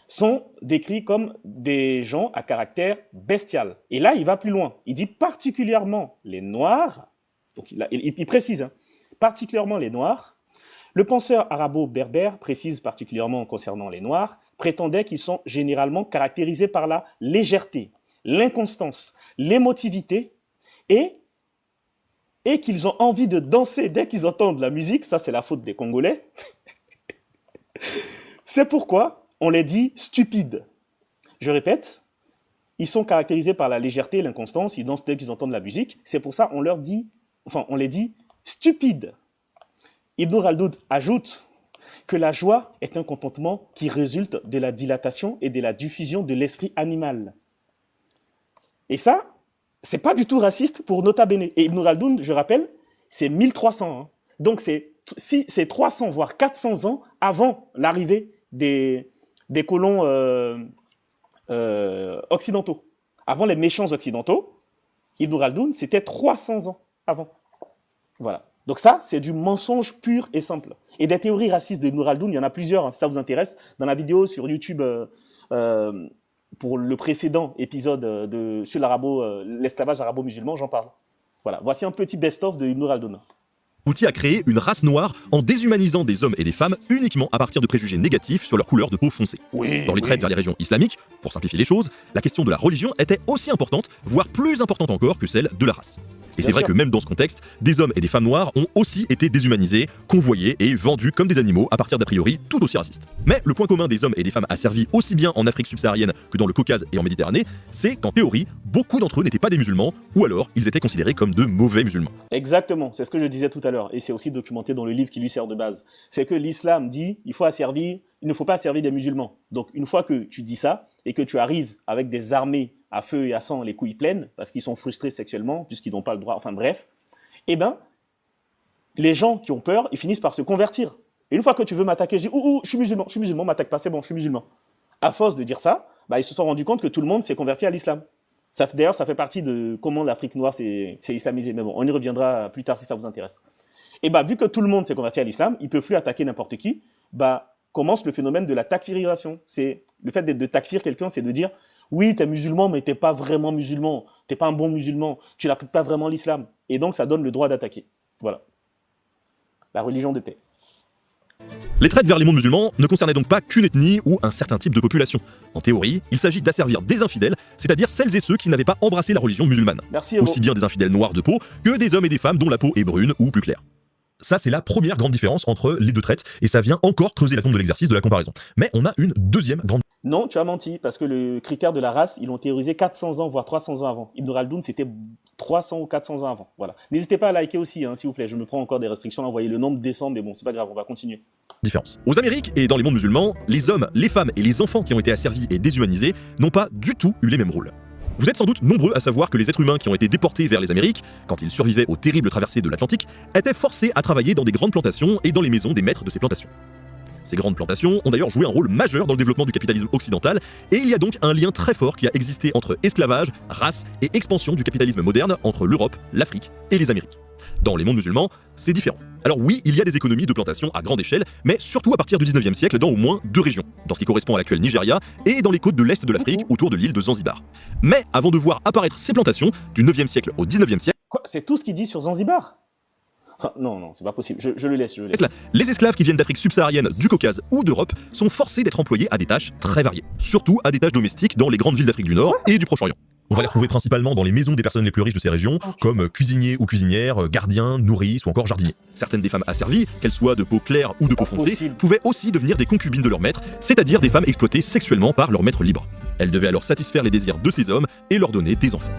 sont décrits comme des gens à caractère bestial. Et là, il va plus loin. Il dit particulièrement les Noirs, donc il précise, hein, particulièrement les Noirs. Le penseur arabo-berbère précise particulièrement concernant les Noirs, prétendait qu'ils sont généralement caractérisés par la légèreté, l'inconstance, l'émotivité et qu'ils ont envie de danser dès qu'ils entendent la musique. Ça, c'est la faute des Congolais. C'est pourquoi on les dit stupides. Je répète, ils sont caractérisés par la légèreté, l'inconstance, ils dansent dès qu'ils entendent la musique. C'est pour ça on les dit stupides. Ibn Khaldun ajoute que la joie est un contentement qui résulte de la dilatation et de la diffusion de l'esprit animal. Et ça, c'est pas du tout raciste pour Nota Bene. Et Ibn Khaldun, je rappelle, c'est 1300. Hein. Donc c'est 300 voire 400 ans avant l'arrivée des colons occidentaux. Avant les méchants occidentaux, Ibn Khaldun, c'était 300 ans avant. Voilà. Donc ça, c'est du mensonge pur et simple. Et des théories racistes de Ibn Khaldun, il y en a plusieurs, hein, si ça vous intéresse. Dans la vidéo sur YouTube, pour le précédent épisode sur l'esclavage arabo-musulman, j'en parle. Voilà. Voici un petit best-of de Ibn Khaldun. Aboutit à créer une race noire en déshumanisant des hommes et des femmes uniquement à partir de préjugés négatifs sur leur couleur de peau foncée. Dans les traites vers les régions islamiques, pour simplifier les choses, la question de la religion était aussi importante, voire plus importante encore que celle de la race. Et c'est vrai que même dans ce contexte, des hommes et des femmes noirs ont aussi été déshumanisés, convoyés et vendus comme des animaux à partir d'a priori tout aussi racistes. Mais le point commun des hommes et des femmes asservis aussi bien en Afrique subsaharienne que dans le Caucase et en Méditerranée, c'est qu'en théorie, beaucoup d'entre eux n'étaient pas des musulmans, ou alors ils étaient considérés comme de mauvais musulmans. Exactement, c'est ce que je disais tout à l'heure, et c'est aussi documenté dans le livre qui lui sert de base. C'est que l'islam dit il ne faut pas asservir des musulmans. Donc une fois que tu dis ça, et que tu arrives avec des armées à feu et à sang, les couilles pleines, parce qu'ils sont frustrés sexuellement, puisqu'ils n'ont pas le droit, enfin bref, eh ben, les gens qui ont peur, ils finissent par se convertir. Et une fois que tu veux m'attaquer, je dis, je suis musulman, m'attaque pas, c'est bon, je suis musulman. À force de dire ça, bah, ils se sont rendus compte que tout le monde s'est converti à l'islam. D'ailleurs, ça fait partie de comment l'Afrique noire s'est islamisée. Mais bon, on y reviendra plus tard si ça vous intéresse. Et bah, vu que tout le monde s'est converti à l'islam, ils ne peuvent plus attaquer n'importe qui, bah, commence le phénomène de la takfirisation. C'est le fait de takfir quelqu'un, c'est de dire oui, t'es musulman, mais t'es pas vraiment musulman, t'es pas un bon musulman, tu n'appliques pas vraiment l'islam. Et donc, ça donne le droit d'attaquer. Voilà. La religion de paix. Les traites vers les mondes musulmans ne concernaient donc pas qu'une ethnie ou un certain type de population. En théorie, il s'agit d'asservir des infidèles, c'est-à-dire celles et ceux qui n'avaient pas embrassé la religion musulmane. Merci, aussi bien des infidèles noirs de peau que des hommes et des femmes dont la peau est brune ou plus claire. Ça, c'est la première grande différence entre les deux traites, et ça vient encore creuser la tombe de l'exercice de la comparaison. Mais on a une deuxième grande... Non, tu as menti, parce que le critère de la race, ils l'ont théorisé 400 ans, voire 300 ans avant. Ibn Khaldun, c'était 300 ou 400 ans avant. Voilà. N'hésitez pas à liker aussi, hein, s'il vous plaît. Je me prends encore des restrictions, là, vous voyez le nombre descend, mais bon, c'est pas grave, on va continuer. Différence. Aux Amériques et dans les mondes musulmans, les hommes, les femmes et les enfants qui ont été asservis et déshumanisés n'ont pas du tout eu les mêmes rôles. Vous êtes sans doute nombreux à savoir que les êtres humains qui ont été déportés vers les Amériques, quand ils survivaient aux terribles traversées de l'Atlantique, étaient forcés à travailler dans des grandes plantations et dans les maisons des maîtres de ces plantations. Ces grandes plantations ont d'ailleurs joué un rôle majeur dans le développement du capitalisme occidental, et il y a donc un lien très fort qui a existé entre esclavage, race et expansion du capitalisme moderne entre l'Europe, l'Afrique et les Amériques. Dans les mondes musulmans, c'est différent. Alors oui, il y a des économies de plantation à grande échelle, mais surtout à partir du 19e siècle dans au moins 2 régions, dans ce qui correspond à l'actuel Nigeria et dans les côtes de l'Est de l'Afrique autour de l'île de Zanzibar. Mais avant de voir apparaître ces plantations, du 9e siècle au 19e siècle... Quoi, c'est tout ce qu'il dit sur Zanzibar? Enfin, non, c'est pas possible, je le laisse. Les esclaves qui viennent d'Afrique subsaharienne, du Caucase ou d'Europe sont forcés d'être employés à des tâches très variées, surtout à des tâches domestiques dans les grandes villes d'Afrique du Nord et du Proche-Orient. On va les retrouver principalement dans les maisons des personnes les plus riches de ces régions, comme cuisiniers ou cuisinières, gardiens, nourrices ou encore jardiniers. Certaines des femmes asservies, qu'elles soient de peau claire ou de peau foncée, pouvaient aussi devenir des concubines de leur maître, c'est-à-dire des femmes exploitées sexuellement par leur maître libre. Elles devaient alors satisfaire les désirs de ces hommes et leur donner des enfants.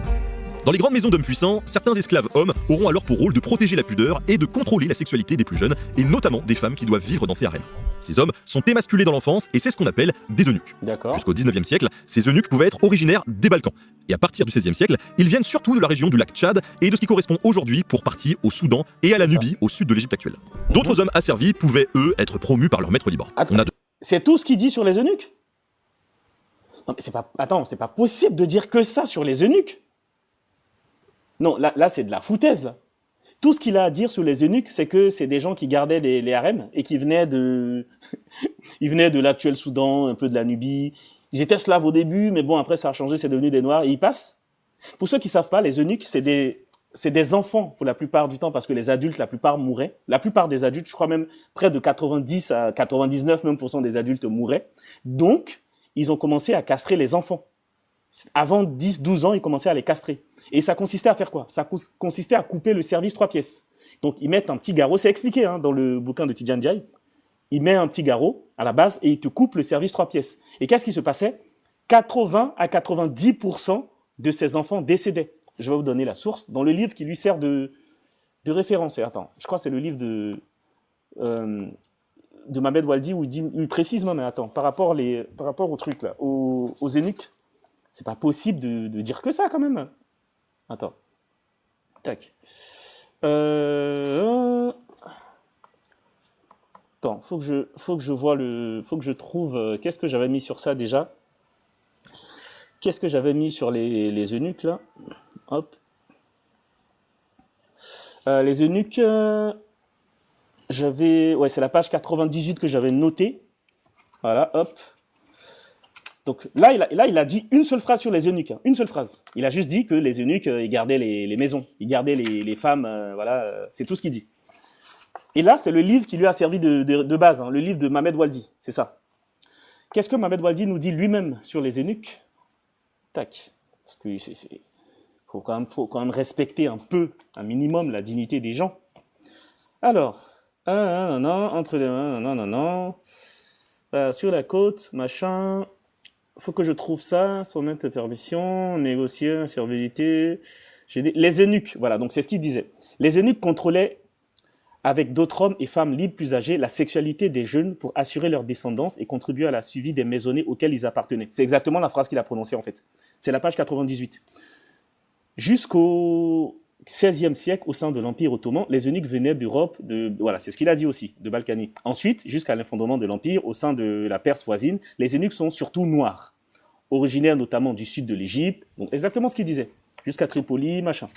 Dans les grandes maisons d'hommes puissants, certains esclaves hommes auront alors pour rôle de protéger la pudeur et de contrôler la sexualité des plus jeunes, et notamment des femmes qui doivent vivre dans ces harems. Ces hommes sont émasculés dans l'enfance et c'est ce qu'on appelle des eunuques. Jusqu'au 19e siècle, ces eunuques pouvaient être originaires des Balkans. Et à partir du 16e siècle, ils viennent surtout de la région du lac Tchad et de ce qui correspond aujourd'hui pour partie au Soudan et à la Nubie au sud de l'Égypte actuelle. D'autres hommes asservis pouvaient, eux, être promus par leur maître libre. C'est tout ce qu'il dit sur les eunuques? Non mais c'est pas possible de dire que ça sur les eunuques. Non, là c'est de la foutaise, là. Tout ce qu'il a à dire sur les eunuques, c'est que c'est des gens qui gardaient les harems et qui venaient de... Ils venaient de l'actuel Soudan, un peu de la Nubie. Ils étaient slaves au début, mais bon, après ça a changé, c'est devenu des noirs et ils passent. Pour ceux qui savent pas, les eunuques, c'est des enfants pour la plupart du temps parce que les adultes, la plupart mouraient. La plupart des adultes, je crois même près de 90 à 99 même % des adultes mouraient. Donc, ils ont commencé à castrer les enfants. Avant 10-12 ans, ils commençaient à les castrer. Et ça consistait à faire quoi? Ça consistait à couper le service 3 pièces. Donc, ils mettent un petit garrot, c'est expliqué hein, dans le bouquin de Tidjane Ndiaye. Ils mettent un petit garrot à la base et ils te coupent le service 3 pièces. Et qu'est-ce qui se passait? 80 à 90% de ses enfants décédaient. Je vais vous donner la source dans le livre qui lui sert de référence. Et attends, je crois que c'est le livre de Mohamed Waldi où il précise, non mais attends, par rapport au truc là, aux eunuques, c'est pas possible de dire que ça quand même. Attends. Tac. Attends, faut que je trouve, qu'est-ce que j'avais mis sur ça déjà? Qu'est-ce que j'avais mis sur les eunuques là? Hop. Les eunuques, c'est la page 98 que j'avais notée. Voilà, hop. Donc là, il a dit une seule phrase sur les eunuques, hein, une seule phrase. Il a juste dit que les eunuques, ils gardaient les maisons, ils gardaient les femmes, c'est tout ce qu'il dit. Et là, c'est le livre qui lui a servi de base, hein, le livre de Mohamed Waldi, c'est ça. Qu'est-ce que Mohamed Waldi nous dit lui-même sur les eunuques? Tac. Parce que faut quand même respecter un peu, un minimum, la dignité des gens. Alors, entre les sur la côte, machin. Faut que je trouve ça, soumettre permission, négocier, surveillité. Les eunuques, voilà, donc c'est ce qu'il disait. Les eunuques contrôlaient avec d'autres hommes et femmes libres plus âgés la sexualité des jeunes pour assurer leur descendance et contribuer à la suivi des maisonnées auxquelles ils appartenaient. C'est exactement la phrase qu'il a prononcée en fait. C'est la page 98. Jusqu'au XVIe siècle, au sein de l'Empire ottoman, les eunuques venaient d'Europe, voilà, c'est ce qu'il a dit aussi, de Balkany. Ensuite, jusqu'à l'effondrement de l'Empire, au sein de la Perse voisine, les eunuques sont surtout noirs, originaires notamment du sud de l'Égypte, donc exactement ce qu'il disait, jusqu'à Tripoli, machin.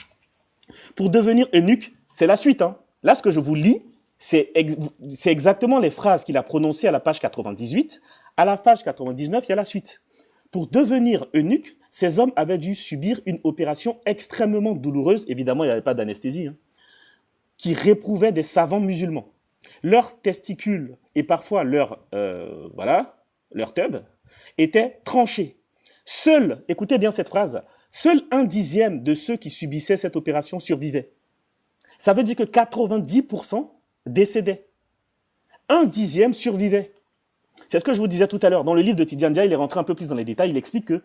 Pour devenir eunuque, c'est la suite, hein. Là, ce que je vous lis, c'est exactement les phrases qu'il a prononcées à la page 98. À la page 99, il y a la suite. Pour devenir eunuque, ces hommes avaient dû subir une opération extrêmement douloureuse, évidemment il n'y avait pas d'anesthésie, hein, qui réprouvait des savants musulmans. Leurs testicules et parfois leur tub étaient tranchés. Seul, écoutez bien cette phrase, seul 1/10 de ceux qui subissaient cette opération survivaient. Ça veut dire que 90% décédaient. 1/10 survivait. C'est ce que je vous disais tout à l'heure. Dans le livre de Tidjane Dia, il est rentré un peu plus dans les détails. Il explique que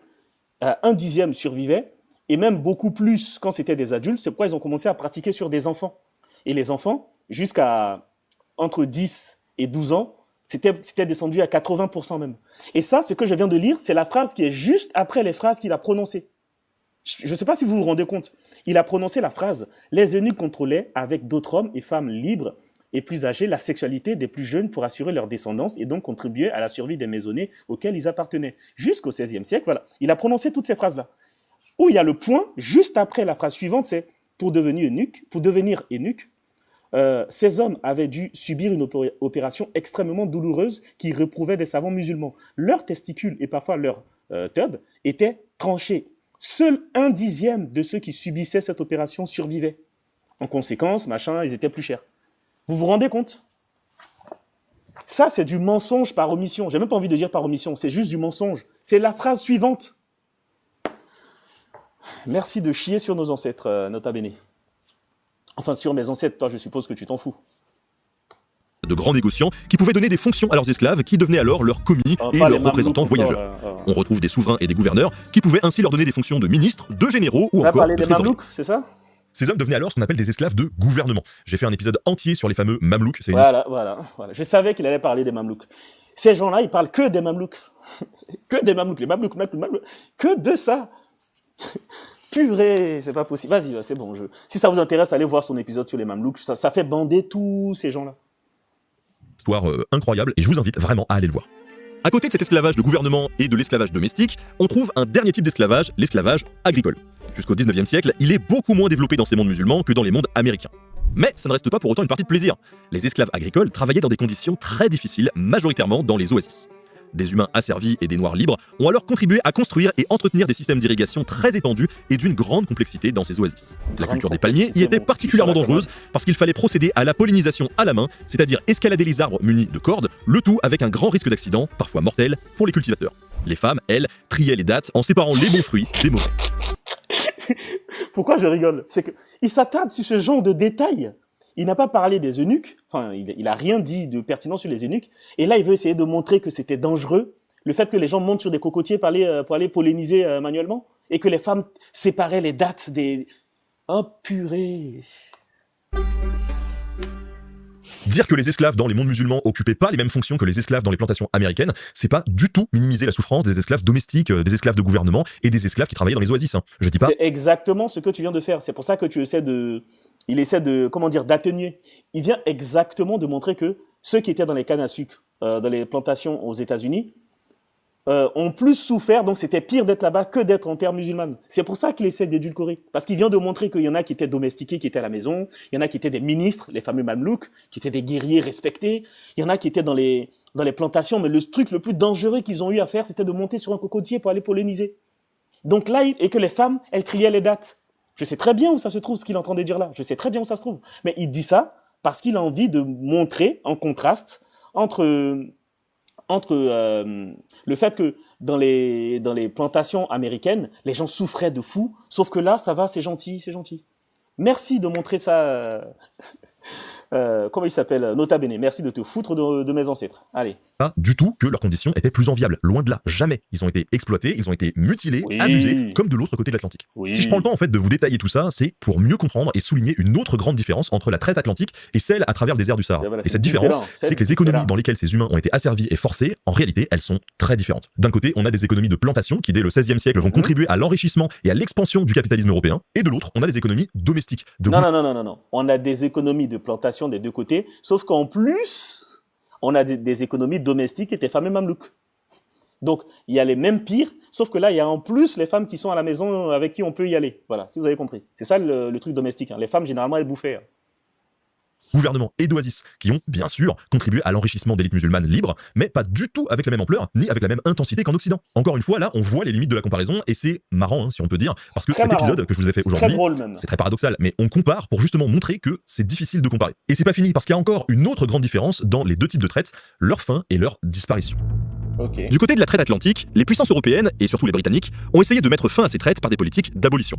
1/10 survivait, et même beaucoup plus quand c'était des adultes. C'est pourquoi ils ont commencé à pratiquer sur des enfants. Et les enfants, jusqu'à entre 10 et 12 ans, c'était descendu à 80% même. Et ça, ce que je viens de lire, c'est la phrase qui est juste après les phrases qu'il a prononcées. Je ne sais pas si vous vous rendez compte. Il a prononcé la phrase « Les eunuques contrôlaient, avec d'autres hommes et femmes libres et plus âgés, la sexualité des plus jeunes pour assurer leur descendance et donc contribuer à la survie des maisonnées auxquelles ils appartenaient. » Jusqu'au XVIe siècle, voilà. Il a prononcé toutes ces phrases-là. Où il y a le point, juste après la phrase suivante, c'est « Pour devenir eunuque, ces hommes avaient dû subir une opération extrêmement douloureuse qui réprouvait des savants musulmans. Leurs testicules et parfois leurs tubs étaient tranchés. Seul 1/10 de ceux qui subissaient cette opération survivaient. En conséquence, ils étaient plus chers. Vous vous rendez compte? Ça, c'est du mensonge par omission. J'ai même pas envie de dire par omission, c'est juste du mensonge. C'est la phrase suivante. Merci de chier sur nos ancêtres, nota bene. Enfin, sur mes ancêtres, toi, je suppose que tu t'en fous. De grands négociants qui pouvaient donner des fonctions à leurs esclaves qui devenaient alors leurs commis et leurs représentants voyageurs. On retrouve des souverains et des gouverneurs qui pouvaient ainsi leur donner des fonctions de ministres, de généraux ou encore de trésoriers. Mamelouks, c'est ça? Ces hommes devenaient alors ce qu'on appelle des esclaves de gouvernement. J'ai fait un épisode entier sur les fameux Mamelouks. Voilà. Je savais qu'il allait parler des Mamelouks. Ces gens-là, ils parlent que des Mamelouks. Que des Mamelouks. Les Mamelouks, que de ça. Purée, c'est pas possible. Vas-y, c'est bon. Si ça vous intéresse, allez voir son épisode sur les Mamelouks. Ça fait bander tous ces gens-là. Histoire incroyable, et je vous invite vraiment à aller le voir. À côté de cet esclavage de gouvernement et de l'esclavage domestique, on trouve un dernier type d'esclavage, l'esclavage agricole. Jusqu'au 19e siècle, il est beaucoup moins développé dans ces mondes musulmans que dans les mondes américains. Mais ça ne reste pas pour autant une partie de plaisir. Les esclaves agricoles travaillaient dans des conditions très difficiles, majoritairement dans les oasis. Des humains asservis et des noirs libres ont alors contribué à construire et entretenir des systèmes d'irrigation très étendus et d'une grande complexité dans ces oasis. La culture des palmiers y était particulièrement dangereuse parce qu'il fallait procéder à la pollinisation à la main, c'est-à-dire escalader les arbres munis de cordes, le tout avec un grand risque d'accident, parfois mortel, pour les cultivateurs. Les femmes, elles, triaient les dattes en séparant les bons fruits des mauvais. Pourquoi je rigole? C'est qu'il s'attarde sur ce genre de détails. Il n'a pas parlé des eunuques, enfin, il a rien dit de pertinent sur les eunuques, et là, il veut essayer de montrer que c'était dangereux Le fait que les gens montent sur des cocotiers pour aller polliniser manuellement et que les femmes séparaient les dates des... Oh purée. Dire que les esclaves dans les mondes musulmans occupaient pas les mêmes fonctions que les esclaves dans les plantations américaines, c'est pas du tout minimiser la souffrance des esclaves domestiques, des esclaves de gouvernement et des esclaves qui travaillaient dans les oasis. Hein. Je dis pas. C'est exactement ce que tu viens de faire. C'est pour ça que il essaie de, comment dire, d'atténuer. Il vient exactement de montrer que ceux qui étaient dans les cannes à sucre, dans les plantations aux États-Unis, ont plus souffert, donc c'était pire d'être là-bas que d'être en terre musulmane. C'est pour ça qu'il essaie d'édulcorer. Parce qu'il vient de montrer qu'il y en a qui étaient domestiqués, qui étaient à la maison, il y en a qui étaient des ministres, les fameux mamelouks, qui étaient des guerriers respectés, il y en a qui étaient dans les plantations, mais le truc le plus dangereux qu'ils ont eu à faire, c'était de monter sur un cocotier pour aller polliniser. Donc là, et que les femmes, elles criaient les dates. Je sais très bien où ça se trouve, ce qu'il entendait dire là. Je sais très bien où ça se trouve. Mais il dit ça parce qu'il a envie de montrer, en contraste, entre le fait que dans les plantations américaines, les gens souffraient de fou, sauf que là, ça va, c'est gentil, c'est gentil. Merci de montrer ça, comment il s'appelle, Nota Bene, merci de te foutre de mes ancêtres. Allez. Pas du tout que leurs conditions étaient plus enviables, loin de là, jamais. Ils ont été exploités, ils ont été mutilés, Oui. abusés, comme de l'autre côté de l'Atlantique. Oui. Si je prends le temps en fait de vous détailler tout ça, c'est pour mieux comprendre et souligner une autre grande différence entre la traite atlantique et celle à travers le désert du Sahara. Voilà, et c'est cette différence, différent. c'est que les économies Différent. dans lesquelles ces humains ont été asservis et forcés, en réalité, elles sont très différentes. D'un côté, on a des économies de plantation qui, dès le XVIe siècle, vont contribuer à l'enrichissement et à l'expansion du capitalisme européen, et de l'autre, on a des économies domestiques. Non. On a des économies de plantation des deux côtés, sauf qu'en plus, on a des économies domestiques et des fameux mamelouks. Donc, il y a les mêmes pires, sauf que là, il y a en plus les femmes qui sont à la maison avec qui on peut y aller. Voilà, si vous avez compris. C'est ça le truc domestique. Hein. Les femmes, généralement, elles bouffaient. Hein. Gouvernement et d'oasis, qui ont, bien sûr, contribué à l'enrichissement d'élites musulmanes libres, mais pas du tout avec la même ampleur, ni avec la même intensité qu'en Occident. Encore une fois, là, on voit les limites de la comparaison, et c'est marrant, hein, si on peut dire, parce que Très cet marrant. épisode que je vous ai fait Très aujourd'hui, drôle même. c'est très paradoxal, mais on compare pour justement montrer que c'est difficile de comparer. Et c'est pas fini, parce qu'il y a encore une autre grande différence dans les deux types de traite, leur fin et leur disparition. Ok. Du côté de la traite atlantique, les puissances européennes, et surtout les Britanniques, ont essayé de mettre fin à ces traites par des politiques d'abolition.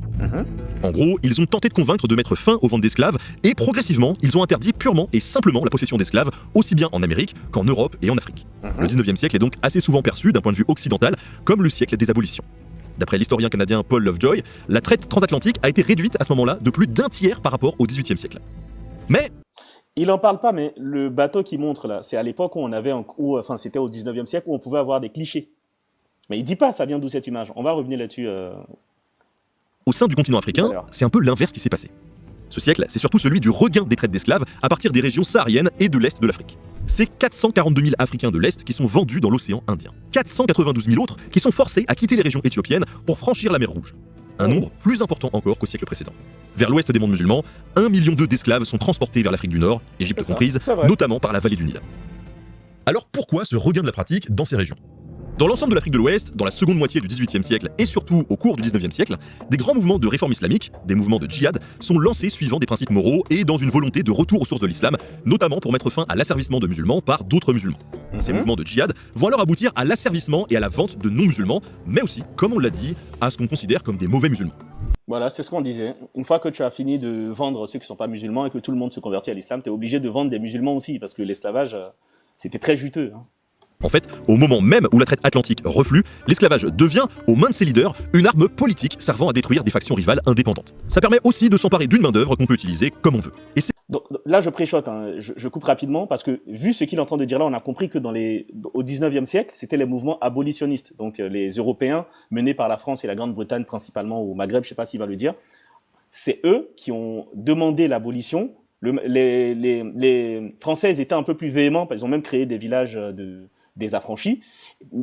En gros, ils ont tenté de convaincre de mettre fin aux ventes d'esclaves, et progressivement, ils ont interdit purement et simplement la possession d'esclaves, aussi bien en Amérique qu'en Europe et en Afrique. Le 19e siècle est donc assez souvent perçu, d'un point de vue occidental, comme le siècle des abolitions. D'après l'historien canadien Paul Lovejoy, la traite transatlantique a été réduite à ce moment-là de plus d'un tiers par rapport au 18e siècle. Mais Il en parle pas, mais le bateau qu'il montre là, c'est à l'époque où c'était au 19e siècle où on pouvait avoir des clichés. Mais il dit pas ça vient d'où cette image. On va revenir là-dessus. au sein du continent africain, Tout à l'heure. c'est un peu l'inverse qui s'est passé. Ce siècle, c'est surtout celui du regain des traites d'esclaves à partir des régions sahariennes et de l'Est de l'Afrique. C'est 442 000 Africains de l'Est qui sont vendus dans l'océan Indien. 492 000 autres qui sont forcés à quitter les régions éthiopiennes pour franchir la mer Rouge. Un nombre plus important encore qu'au siècle précédent. Vers l'ouest des mondes musulmans, 1,2 million d'esclaves sont transportés vers l'Afrique du Nord, Égypte C'est ça, comprise, c'est vrai. notamment par la vallée du Nil. Alors pourquoi ce regain de la pratique dans ces régions ? Dans l'ensemble de l'Afrique de l'Ouest, dans la seconde moitié du XVIIIe siècle et surtout au cours du XIXe siècle, des grands mouvements de réforme islamique, des mouvements de djihad, sont lancés suivant des principes moraux et dans une volonté de retour aux sources de l'islam, notamment pour mettre fin à l'asservissement de musulmans par d'autres musulmans. Ces mouvements de djihad vont alors aboutir à l'asservissement et à la vente de non-musulmans, mais aussi, comme on l'a dit, à ce qu'on considère comme des mauvais musulmans. Voilà, c'est ce qu'on disait. Une fois que tu as fini de vendre ceux qui ne sont pas musulmans et que tout le monde se convertit à l'islam, tu es obligé de vendre des musulmans aussi, parce que l'esclavage, c'était très juteux. Hein. En fait, au moment même où la traite atlantique reflue, l'esclavage devient, aux mains de ses leaders, une arme politique servant à détruire des factions rivales indépendantes. Ça permet aussi de s'emparer d'une main-d'œuvre qu'on peut utiliser comme on veut. Et c'est Donc là, je préchote, hein. Je coupe rapidement, parce que vu ce qu'il est en train de dire là, on a compris que au 19e siècle, c'était les mouvements abolitionnistes. Donc les Européens, menés par la France et la Grande-Bretagne, principalement au Maghreb, je ne sais pas s'il va le dire, c'est eux qui ont demandé l'abolition. Les Français étaient un peu plus véhéments, ils ont même créé des villages des affranchis.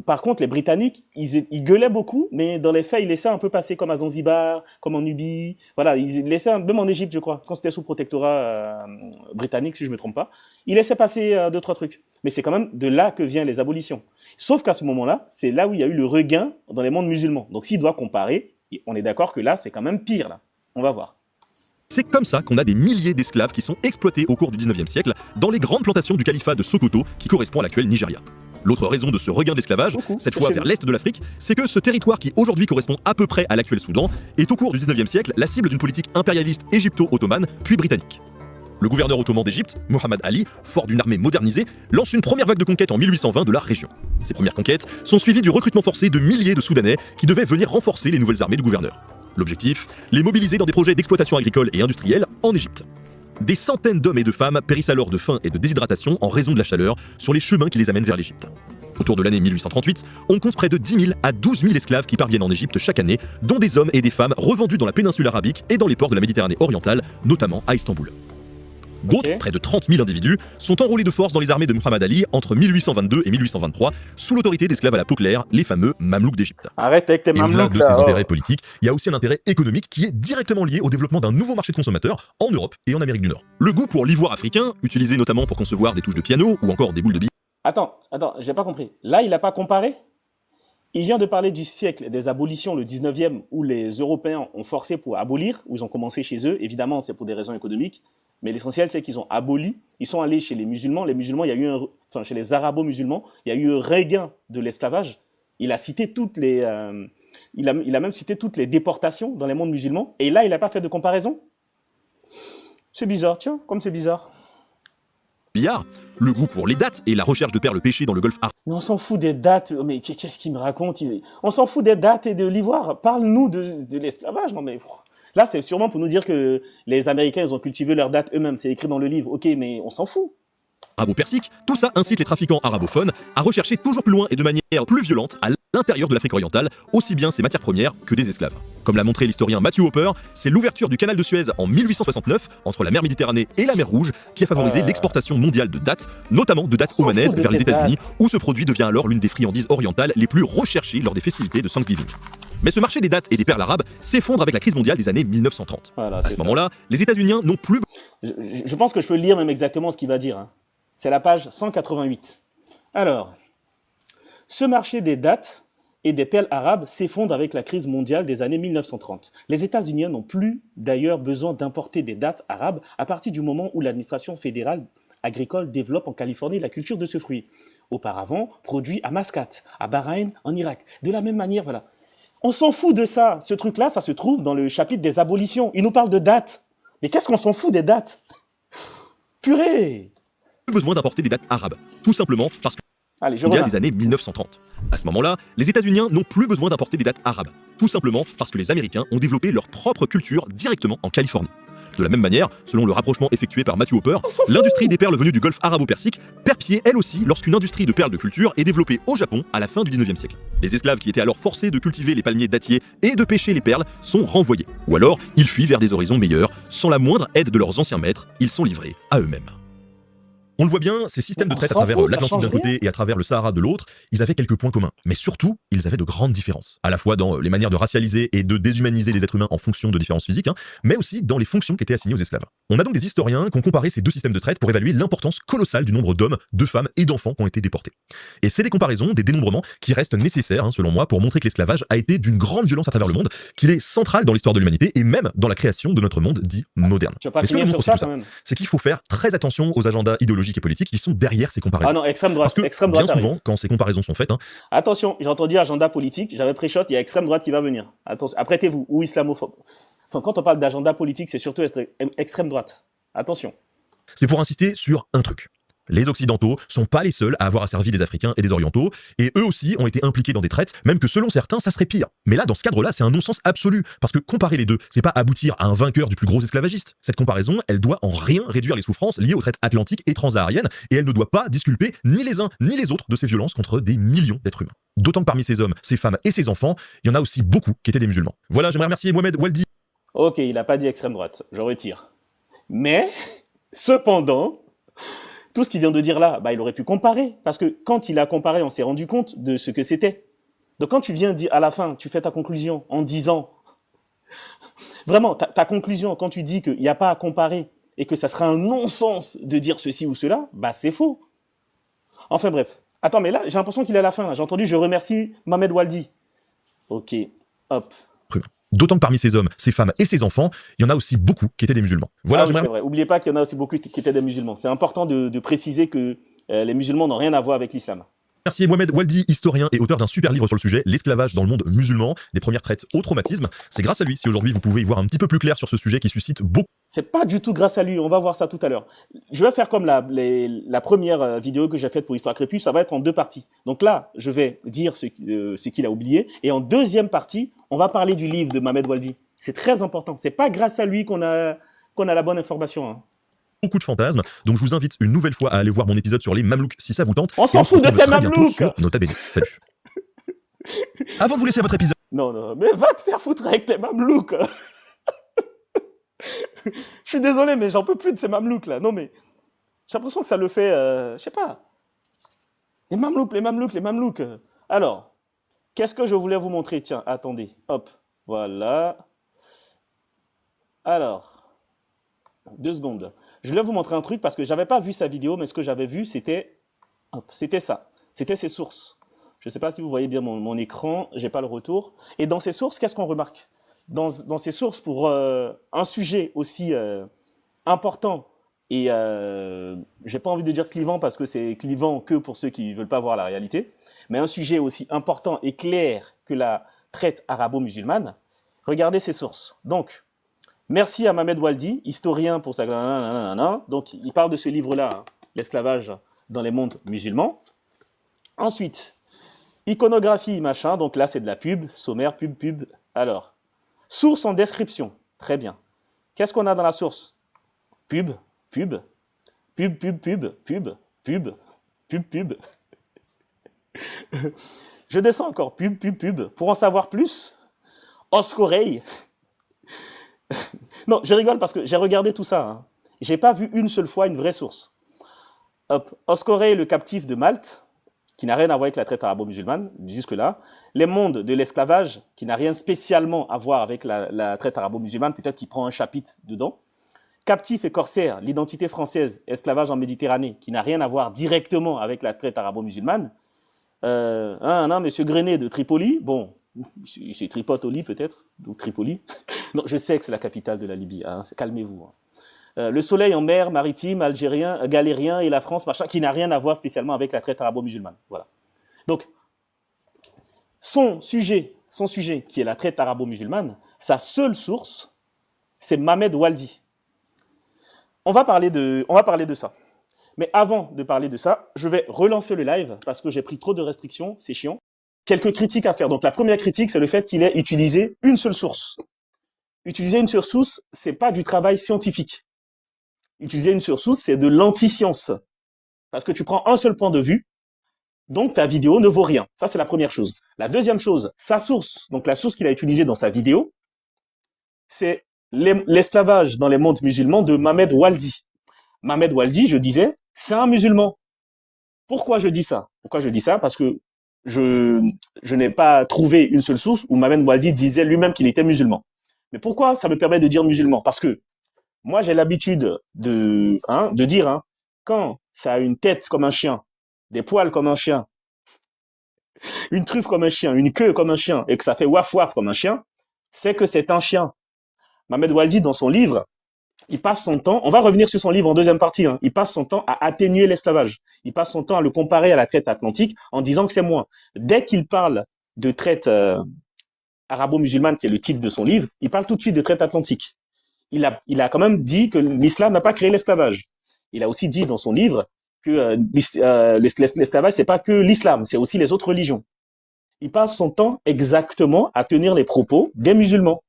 Par contre, les Britanniques, ils gueulaient beaucoup, mais dans les faits, ils laissaient un peu passer, comme à Zanzibar, comme en Nubie. Voilà, ils laissaient, même en Égypte, je crois, quand c'était sous protectorat britannique, si je me trompe pas, ils laissaient passer 2-3 trucs. Mais c'est quand même de là que viennent les abolitions. Sauf qu'à ce moment-là, c'est là où il y a eu le regain dans les mondes musulmans. Donc s'il doit comparer, on est d'accord que là, c'est quand même pire, là. On va voir. C'est comme ça qu'on a des milliers d'esclaves qui sont exploités au cours du 19e siècle dans les grandes plantations du califat de Sokoto qui correspond à l'actuel Nigeria. L'autre raison de ce regain d'esclavage, cette fois vers l'est de l'Afrique, c'est que ce territoire qui aujourd'hui correspond à peu près à l'actuel Soudan est au cours du 19e siècle la cible d'une politique impérialiste égypto-ottomane puis britannique. Le gouverneur ottoman d'Égypte, Mohammed Ali, fort d'une armée modernisée, lance une première vague de conquête en 1820 de la région. Ces premières conquêtes sont suivies du recrutement forcé de milliers de Soudanais qui devaient venir renforcer les nouvelles armées du gouverneur. L'objectif, les mobiliser dans des projets d'exploitation agricole et industrielle en Égypte. Des centaines d'hommes et de femmes périssent alors de faim et de déshydratation en raison de la chaleur sur les chemins qui les amènent vers l'Égypte. Autour de l'année 1838, on compte près de 10 000 à 12 000 esclaves qui parviennent en Égypte chaque année, dont des hommes et des femmes revendus dans la péninsule arabique et dans les ports de la Méditerranée orientale, notamment à Istanbul. D'autres, près de 30 000 individus, sont enrôlés de force dans les armées de Muhammad Ali entre 1822 et 1823, sous l'autorité d'esclaves à la peau claire, les fameux Mamelouks d'Égypte. Arrête avec tes Et au-delà mamelouks de là. ces Oh. intérêts politiques, il y a aussi un intérêt économique qui est directement lié au développement d'un nouveau marché de consommateurs en Europe et en Amérique du Nord. Le goût pour l'ivoire africain, utilisé notamment pour concevoir des touches de piano ou encore des boules de billes, Attends, j'ai pas compris. Là, il a pas comparé? Il vient de parler du siècle des abolitions, le 19e, où les Européens ont forcé pour abolir, où ils ont commencé chez eux. Évidemment, c'est pour des raisons économiques. Mais l'essentiel, c'est qu'ils ont aboli. Ils sont allés chez les musulmans. Les musulmans, il y a eu chez les arabo-musulmans, il y a eu un regain de l'esclavage. Il a cité il a même cité toutes les déportations dans les mondes musulmans. Et là, il n'a pas fait de comparaison. C'est bizarre, tiens, comme c'est bizarre. billards, le goût pour les dattes et la recherche de perles pêchées dans le golfe Mais on s'en fout des dates. Mais qu'est-ce qu'il me raconte? On s'en fout des dates et de l'ivoire. Parle-nous de l'esclavage. Non, mais là, c'est sûrement pour nous dire que les Américains, ils ont cultivé leurs dates eux-mêmes. C'est écrit dans le livre. Ok, mais on s'en fout. arabo-persique, tout ça incite les trafiquants arabophones à rechercher toujours plus loin et de manière plus violente à l'intérieur de l'Afrique orientale, aussi bien ses matières premières que des esclaves. Comme l'a montré l'historien Matthew Hopper, c'est l'ouverture du canal de Suez en 1869 entre la mer Méditerranée et la mer Rouge qui a favorisé l'exportation mondiale de dattes, notamment de dattes omanaises vers les États-Unis, où ce produit devient alors l'une des friandises orientales les plus recherchées lors des festivités de Thanksgiving. Mais ce marché des dattes et des perles arabes s'effondre avec la crise mondiale des années 1930. Voilà, à ce moment-là, les États-Unis n'ont plus je pense que je peux lire même exactement ce qu'il va dire. Hein. C'est la page 188. Alors, ce marché des dattes et des perles arabes s'effondre avec la crise mondiale des années 1930. Les États-Unis n'ont plus d'ailleurs besoin d'importer des dattes arabes à partir du moment où l'administration fédérale agricole développe en Californie la culture de ce fruit. Auparavant, produit à Mascate, à Bahreïn, en Irak. De la même manière, voilà. On s'en fout de ça. Ce truc-là, ça se trouve dans le chapitre des abolitions. Il nous parle de dates. Mais qu'est-ce qu'on s'en fout des dates? Purée! besoin d'importer des dattes arabes, tout simplement parce que Allez, je il y a reviens. les années 1930. À ce moment-là, les États-Unis n'ont plus besoin d'importer des dattes arabes, tout simplement parce que les Américains ont développé leur propre culture directement en Californie. De la même manière, selon le rapprochement effectué par Matthew Hopper, l'industrie des perles venues du golfe arabo-persique perd pied elle aussi lorsqu'une industrie de perles de culture est développée au Japon à la fin du 19e siècle. Les esclaves qui étaient alors forcés de cultiver les palmiers dattiers et de pêcher les perles sont renvoyés. Ou alors, ils fuient vers des horizons meilleurs, sans la moindre aide de leurs anciens maîtres, ils sont livrés à eux-mêmes. On le voit bien, ces systèmes de On traite à s'en travers fout, ça l'Atlantique change d'un côté et à travers le Sahara de l'autre, ils avaient quelques points communs. Mais surtout, ils avaient de grandes différences. À la fois dans les manières de racialiser et de déshumaniser les êtres humains en fonction de différences physiques, mais aussi dans les fonctions qui étaient assignées aux esclaves. On a donc des historiens qui ont comparé ces deux systèmes de traite pour évaluer l'importance colossale du nombre d'hommes, de femmes et d'enfants qui ont été déportés. Et c'est des comparaisons, des dénombrements qui restent nécessaires, selon moi, pour montrer que l'esclavage a été d'une grande violence à travers le monde, qu'il est central dans l'histoire de l'humanité et même dans la création de notre monde dit moderne. Tu vas pas Mais ce que finir nous sur montre ça aussi tout quand même. c'est qu'il faut faire très attention aux agendas idéologiques et politiques qui sont derrière ces comparaisons. Ah non, extrême droite. Parce que Extrême bien droite arrive. souvent, quand ces comparaisons sont faites, Attention, j'ai entendu agenda politique, j'avais pré-shot, il y a extrême droite qui va venir. Attention, apprêtez-vous, ou islamophobe. Enfin, quand on parle d'agenda politique, c'est surtout extrême droite. Attention. c'est pour insister sur un truc. Les Occidentaux sont pas les seuls à avoir asservi des Africains et des Orientaux, et eux aussi ont été impliqués dans des traites, même que selon certains, ça serait pire. Mais là, dans ce cadre-là, c'est un non-sens absolu, parce que comparer les deux, c'est pas aboutir à un vainqueur du plus gros esclavagiste. Cette comparaison, elle doit en rien réduire les souffrances liées aux traites atlantiques et transsahariennes, et elle ne doit pas disculper ni les uns ni les autres de ces violences contre des millions d'êtres humains. D'autant que parmi ces hommes, ces femmes et ces enfants, il y en a aussi beaucoup qui étaient des musulmans. Voilà, j'aimerais remercier Mohamed Waldi. Ok, il a pas dit extrême droite, je retire. Mais, cependant, tout ce qu'il vient de dire là, bah, il aurait pu comparer. Parce que quand il a comparé, on s'est rendu compte de ce que c'était. Donc quand tu viens dire à la fin, tu fais ta conclusion en disant, vraiment, ta conclusion, quand tu dis qu'il n'y a pas à comparer et que ça sera un non-sens de dire ceci ou cela, bah c'est faux. Enfin bref. Attends, mais là, j'ai l'impression qu'il est à la fin. Là. J'ai entendu, je remercie Mohamed Waldi. Ok, hop. D'autant que parmi ces hommes, ces femmes et ces enfants, il y en a aussi beaucoup qui étaient des musulmans. Voilà, Ah oui, j'aimerais c'est vrai. Oubliez pas qu'il y en a aussi beaucoup qui étaient des musulmans. C'est important de préciser que les musulmans n'ont rien à voir avec l'islam. Remercier Mohamed Waldi, historien et auteur d'un super livre sur le sujet, L'esclavage dans le monde musulman, des premières traites au traumatisme. C'est grâce à lui si aujourd'hui vous pouvez y voir un petit peu plus clair sur ce sujet qui suscite beaucoup. C'est pas du tout grâce à lui, on va voir ça tout à l'heure. Je vais faire comme la première vidéo que j'ai faite pour Histoire Crépus, ça va être en 2 parties. Donc là, je vais dire ce qu'il a oublié, et en deuxième partie, on va parler du livre de Mohamed Waldi. C'est très important, c'est pas grâce à lui qu'on a la bonne information. Hein. Beaucoup de fantasmes, donc je vous invite une nouvelle fois à aller voir mon épisode sur les Mamelouks si ça vous tente. On s'en fout de tes Mamelouks. Nota bene, salut. Avant de vous laisser à votre épisode... Non, mais va te faire foutre avec tes Mamelouks. Je suis désolé, mais j'en peux plus de ces Mamelouks là. Non mais, j'ai l'impression que ça le fait, je sais pas. Les Mamelouks. Alors, qu'est-ce que je voulais vous montrer? Tiens, attendez, hop, voilà. Alors, 2 secondes. Je voulais vous montrer un truc parce que j'avais pas vu sa vidéo, mais ce que j'avais vu, c'était ça. C'était ses sources. Je sais pas si vous voyez bien mon écran, j'ai pas le retour. Et dans ces sources, qu'est-ce qu'on remarque? Dans ces sources, pour un sujet aussi important et j'ai pas envie de dire clivant parce que c'est clivant que pour ceux qui veulent pas voir la réalité, mais un sujet aussi important et clair que la traite arabo-musulmane, regardez ces sources. Donc, merci à Mohamed Waldi, historien pour sa... Donc, il parle de ce livre-là, hein, L'esclavage dans les mondes musulmans. Ensuite, iconographie, machin, donc là c'est de la pub, sommaire, pub. Alors, source en description, très bien. Qu'est-ce qu'on a dans la source? Pub. Je descends encore, pub. Pour en savoir plus, Oscorey. Non, je rigole parce que j'ai regardé tout ça. Hein. J'ai pas vu une seule fois une vraie source. Hop, Oscorey, le captif de Malte, qui n'a rien à voir avec la traite arabo-musulmane, jusque-là. Les mondes de l'esclavage, qui n'a rien spécialement à voir avec la traite arabo-musulmane, peut-être qu'il prend un chapitre dedans. Captif et corsaire, l'identité française, esclavage en Méditerranée, qui n'a rien à voir directement avec la traite arabo-musulmane. Monsieur Grenet de Tripoli, bon, c'est Tripotoli peut-être, ou Tripoli. Non, je sais que c'est la capitale de la Libye, hein, calmez-vous. Hein. Le soleil en mer, maritime, algérien, galérien et la France, machin, qui n'a rien à voir spécialement avec la traite arabo-musulmane. Voilà. Donc, son sujet, qui est la traite arabo-musulmane, sa seule source, c'est Mohamed Waldi. On va parler de ça. Mais avant de parler de ça, je vais relancer le live parce que j'ai pris trop de restrictions, c'est chiant. Quelques critiques à faire. Donc la première critique, c'est le fait qu'il ait utilisé une seule source. Utiliser une seule source, c'est pas du travail scientifique. Utiliser une seule source, c'est de l'anti-science. Parce que tu prends un seul point de vue, donc ta vidéo ne vaut rien. Ça, c'est la première chose. La deuxième chose, sa source, donc la source qu'il a utilisée dans sa vidéo, c'est l'esclavage dans les mondes musulmans de Mohamed Waldi. Mohamed Waldi, je disais, c'est un musulman. Pourquoi je dis ça? Parce que je n'ai pas trouvé une seule source où Mohamed Waldi disait lui-même qu'il était musulman. Mais pourquoi ça me permet de dire musulman? Parce que moi, j'ai l'habitude de dire, hein, quand ça a une tête comme un chien, des poils comme un chien, une truffe comme un chien, une queue comme un chien, et que ça fait waf waf comme un chien, c'est que c'est un chien. Mohamed Waldi, dans son livre, il passe son temps, on va revenir sur son livre en deuxième partie, hein, il passe son temps à atténuer l'esclavage. Il passe son temps à le comparer à la traite atlantique en disant que c'est moins. Dès qu'il parle de traite arabo-musulmane, qui est le titre de son livre, il parle tout de suite de traite atlantique. Il a quand même dit que l'islam n'a pas créé l'esclavage. Il a aussi dit dans son livre que l'esclavage, c'est pas que l'islam, c'est aussi les autres religions. Il passe son temps exactement à tenir les propos des musulmans.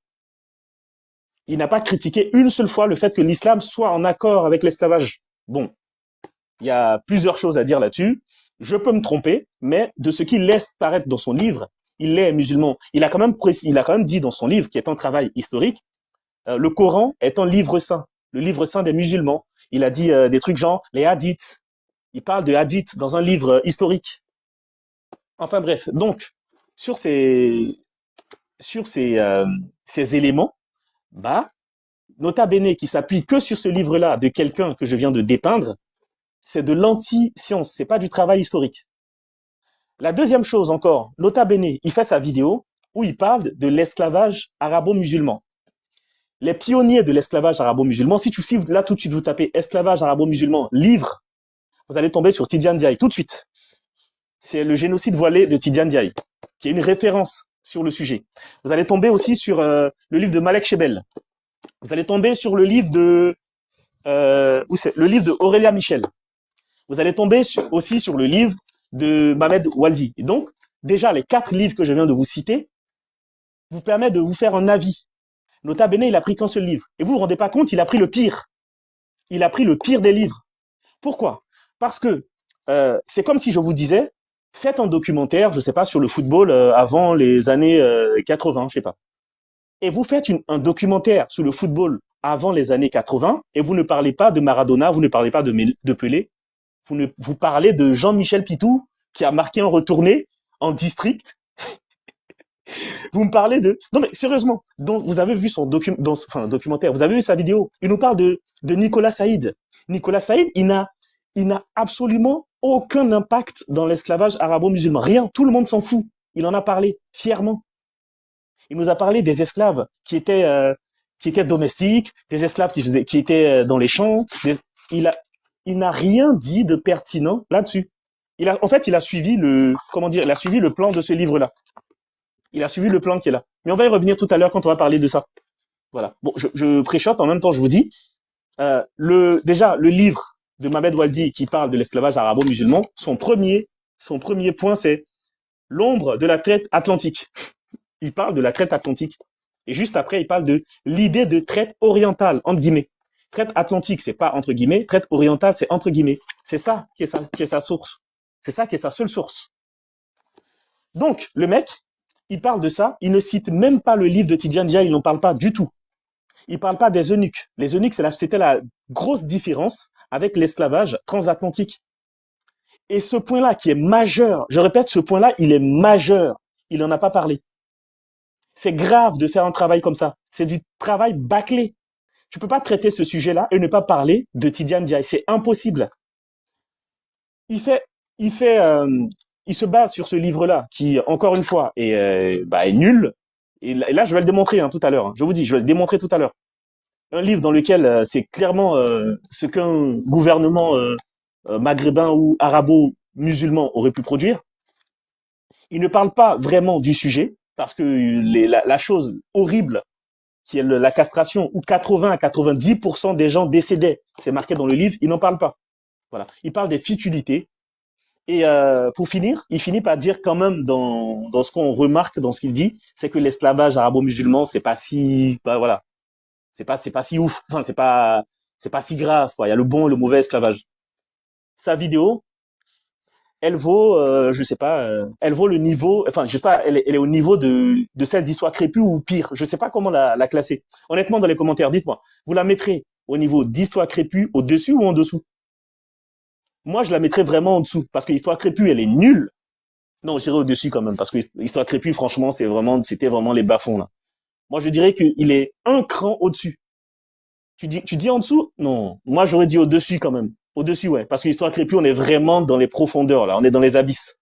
Il n'a pas critiqué une seule fois le fait que l'islam soit en accord avec l'esclavage. Bon, il y a plusieurs choses à dire là-dessus. Je peux me tromper, mais de ce qu'il laisse paraître dans son livre, il est musulman. Il a quand même dit dans son livre, qui est un travail historique, le Coran est un livre saint, le livre saint des musulmans. Il a dit des trucs genre les hadiths. Il parle de hadiths dans un livre historique. Enfin bref, donc sur ces éléments, nota bene qui s'appuie que sur ce livre-là de quelqu'un que je viens de dépeindre, c'est de l'anti-science, c'est pas du travail historique. La deuxième chose encore, nota bene, il fait sa vidéo où il parle de l'esclavage arabo-musulman. Les pionniers de l'esclavage arabo-musulman, si là tout de suite vous tapez esclavage arabo-musulman, livre, vous allez tomber sur Tidiane Diaye tout de suite. c'est le génocide voilé de Tidiane Diaye, qui est une référence sur le sujet. Vous allez tomber aussi sur le livre de Malek Chebel. Vous allez tomber sur le livre de le livre de Aurélia Michel. Vous allez tomber aussi sur le livre de Mohamed Waldi. Et donc, déjà, les 4 livres que je viens de vous citer vous permettent de vous faire un avis. Nota bene, il a pris qu'un seul livre. Et vous vous rendez pas compte, il a pris le pire. Il a pris le pire des livres. Pourquoi? Parce que c'est comme si je vous disais, faites un documentaire, je sais pas, sur le football avant les années 80, je sais pas. Et vous faites un documentaire sur le football avant les années 80, et vous ne parlez pas de Maradona, vous ne parlez pas de Pelé, vous parlez de Jean-Michel Pitou, qui a marqué un retourné en district. Vous me parlez de... Non mais sérieusement, donc vous avez vu son documentaire, vous avez vu sa vidéo. Il nous parle de Nicolas Saïd. Nicolas Saïd, il n'a absolument aucun impact dans l'esclavage arabo-musulman. Rien, tout le monde s'en fout. Il en a parlé fièrement. Il nous a parlé des esclaves qui étaient domestiques, des esclaves qui étaient dans les champs. Il n'a rien dit de pertinent là-dessus. En fait, il a suivi il a suivi le plan de ce livre-là. Il a suivi le plan qui est là. Mais on va y revenir tout à l'heure quand on va parler de ça. Voilà. Bon, je préchote en même temps, je vous dis. Déjà, le livre de Mohamed Waldi qui parle de l'esclavage arabo-musulman, son premier point, c'est l'ombre de la traite atlantique. Il parle de la traite atlantique. Et juste après, il parle de l'idée de traite orientale, entre guillemets. Traite atlantique, c'est pas entre guillemets. Traite orientale, c'est entre guillemets. C'est ça qui est sa source. C'est ça qui est sa seule source. Donc, le mec, il parle de ça, il ne cite même pas le livre de Tidiane Diaye, il n'en parle pas du tout. Il parle pas des eunuques. Les eunuques, c'était la grosse différence avec l'esclavage transatlantique. Et ce point-là qui est majeur, je répète, ce point-là, il est majeur. Il n'en a pas parlé. C'est grave de faire un travail comme ça. C'est du travail bâclé. Tu peux pas traiter ce sujet-là et ne pas parler de Tidiane Diaye. C'est impossible. Il se base sur ce livre-là, qui, encore une fois, est nul. Et là, je vais le démontrer tout à l'heure. Je vous dis, je vais le démontrer tout à l'heure. Un livre dans lequel c'est clairement ce qu'un gouvernement maghrébin ou arabo-musulman aurait pu produire. Il ne parle pas vraiment du sujet, parce que la chose horrible, qui est la castration, où 80 à 90% des gens décédaient, c'est marqué dans le livre, il n'en parle pas. Voilà. Il parle des futilités. Et pour finir, il finit par dire quand même dans ce qu'on remarque dans ce qu'il dit, c'est que l'esclavage arabo-musulman, c'est pas si si ouf, enfin c'est pas si grave quoi. Il y a le bon et le mauvais esclavage. Sa vidéo, elle vaut elle vaut le niveau, enfin je sais pas, elle est au niveau de celle d'Histoire crépue ou pire. Je sais pas comment la classer. Honnêtement, dans les commentaires, dites-moi, vous la mettrez au niveau d'Histoire crépue au-dessus ou en dessous? Moi, je la mettrais vraiment en dessous, parce que Histoire crépue, elle est nulle. Non, je dirais au-dessus quand même, parce que Histoire crépue, franchement, c'était vraiment les bas-fonds, là. Moi, je dirais qu'il est un cran au-dessus. Tu dis en dessous? Non. Moi, j'aurais dit au-dessus quand même. Au-dessus, ouais. Parce que Histoire crépue, on est vraiment dans les profondeurs, là. On est dans les abysses.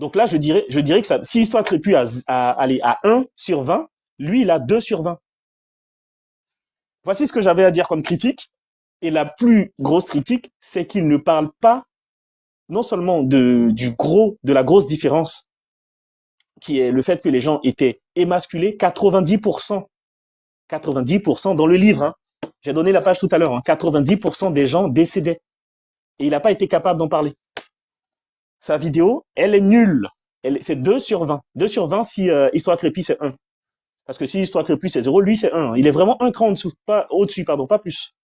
Donc là, je dirais que ça, si Histoire crépue a 1 sur 20, lui, il a 2 sur 20. Voici ce que j'avais à dire comme critique. Et la plus grosse critique, c'est qu'il ne parle pas non seulement de la grosse différence, qui est le fait que les gens étaient émasculés, 90% dans le livre, hein. J'ai donné la page tout à l'heure, hein, 90% des gens décédaient. Et il n'a pas été capable d'en parler. Sa vidéo, elle est nulle. C'est 2 sur 20. 2 sur 20 si Histoire crépue, c'est 1. Parce que si Histoire crépue, c'est 0, lui, c'est 1. Il est vraiment un cran en dessous, pas au-dessus, pardon, pas plus.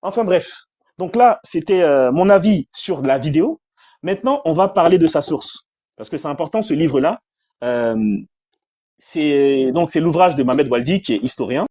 Enfin bref, donc là, c'était mon avis sur la vidéo. Maintenant, on va parler de sa source. Parce que c'est important, ce livre-là. C'est l'ouvrage de Mohamed Waldi, qui est historien.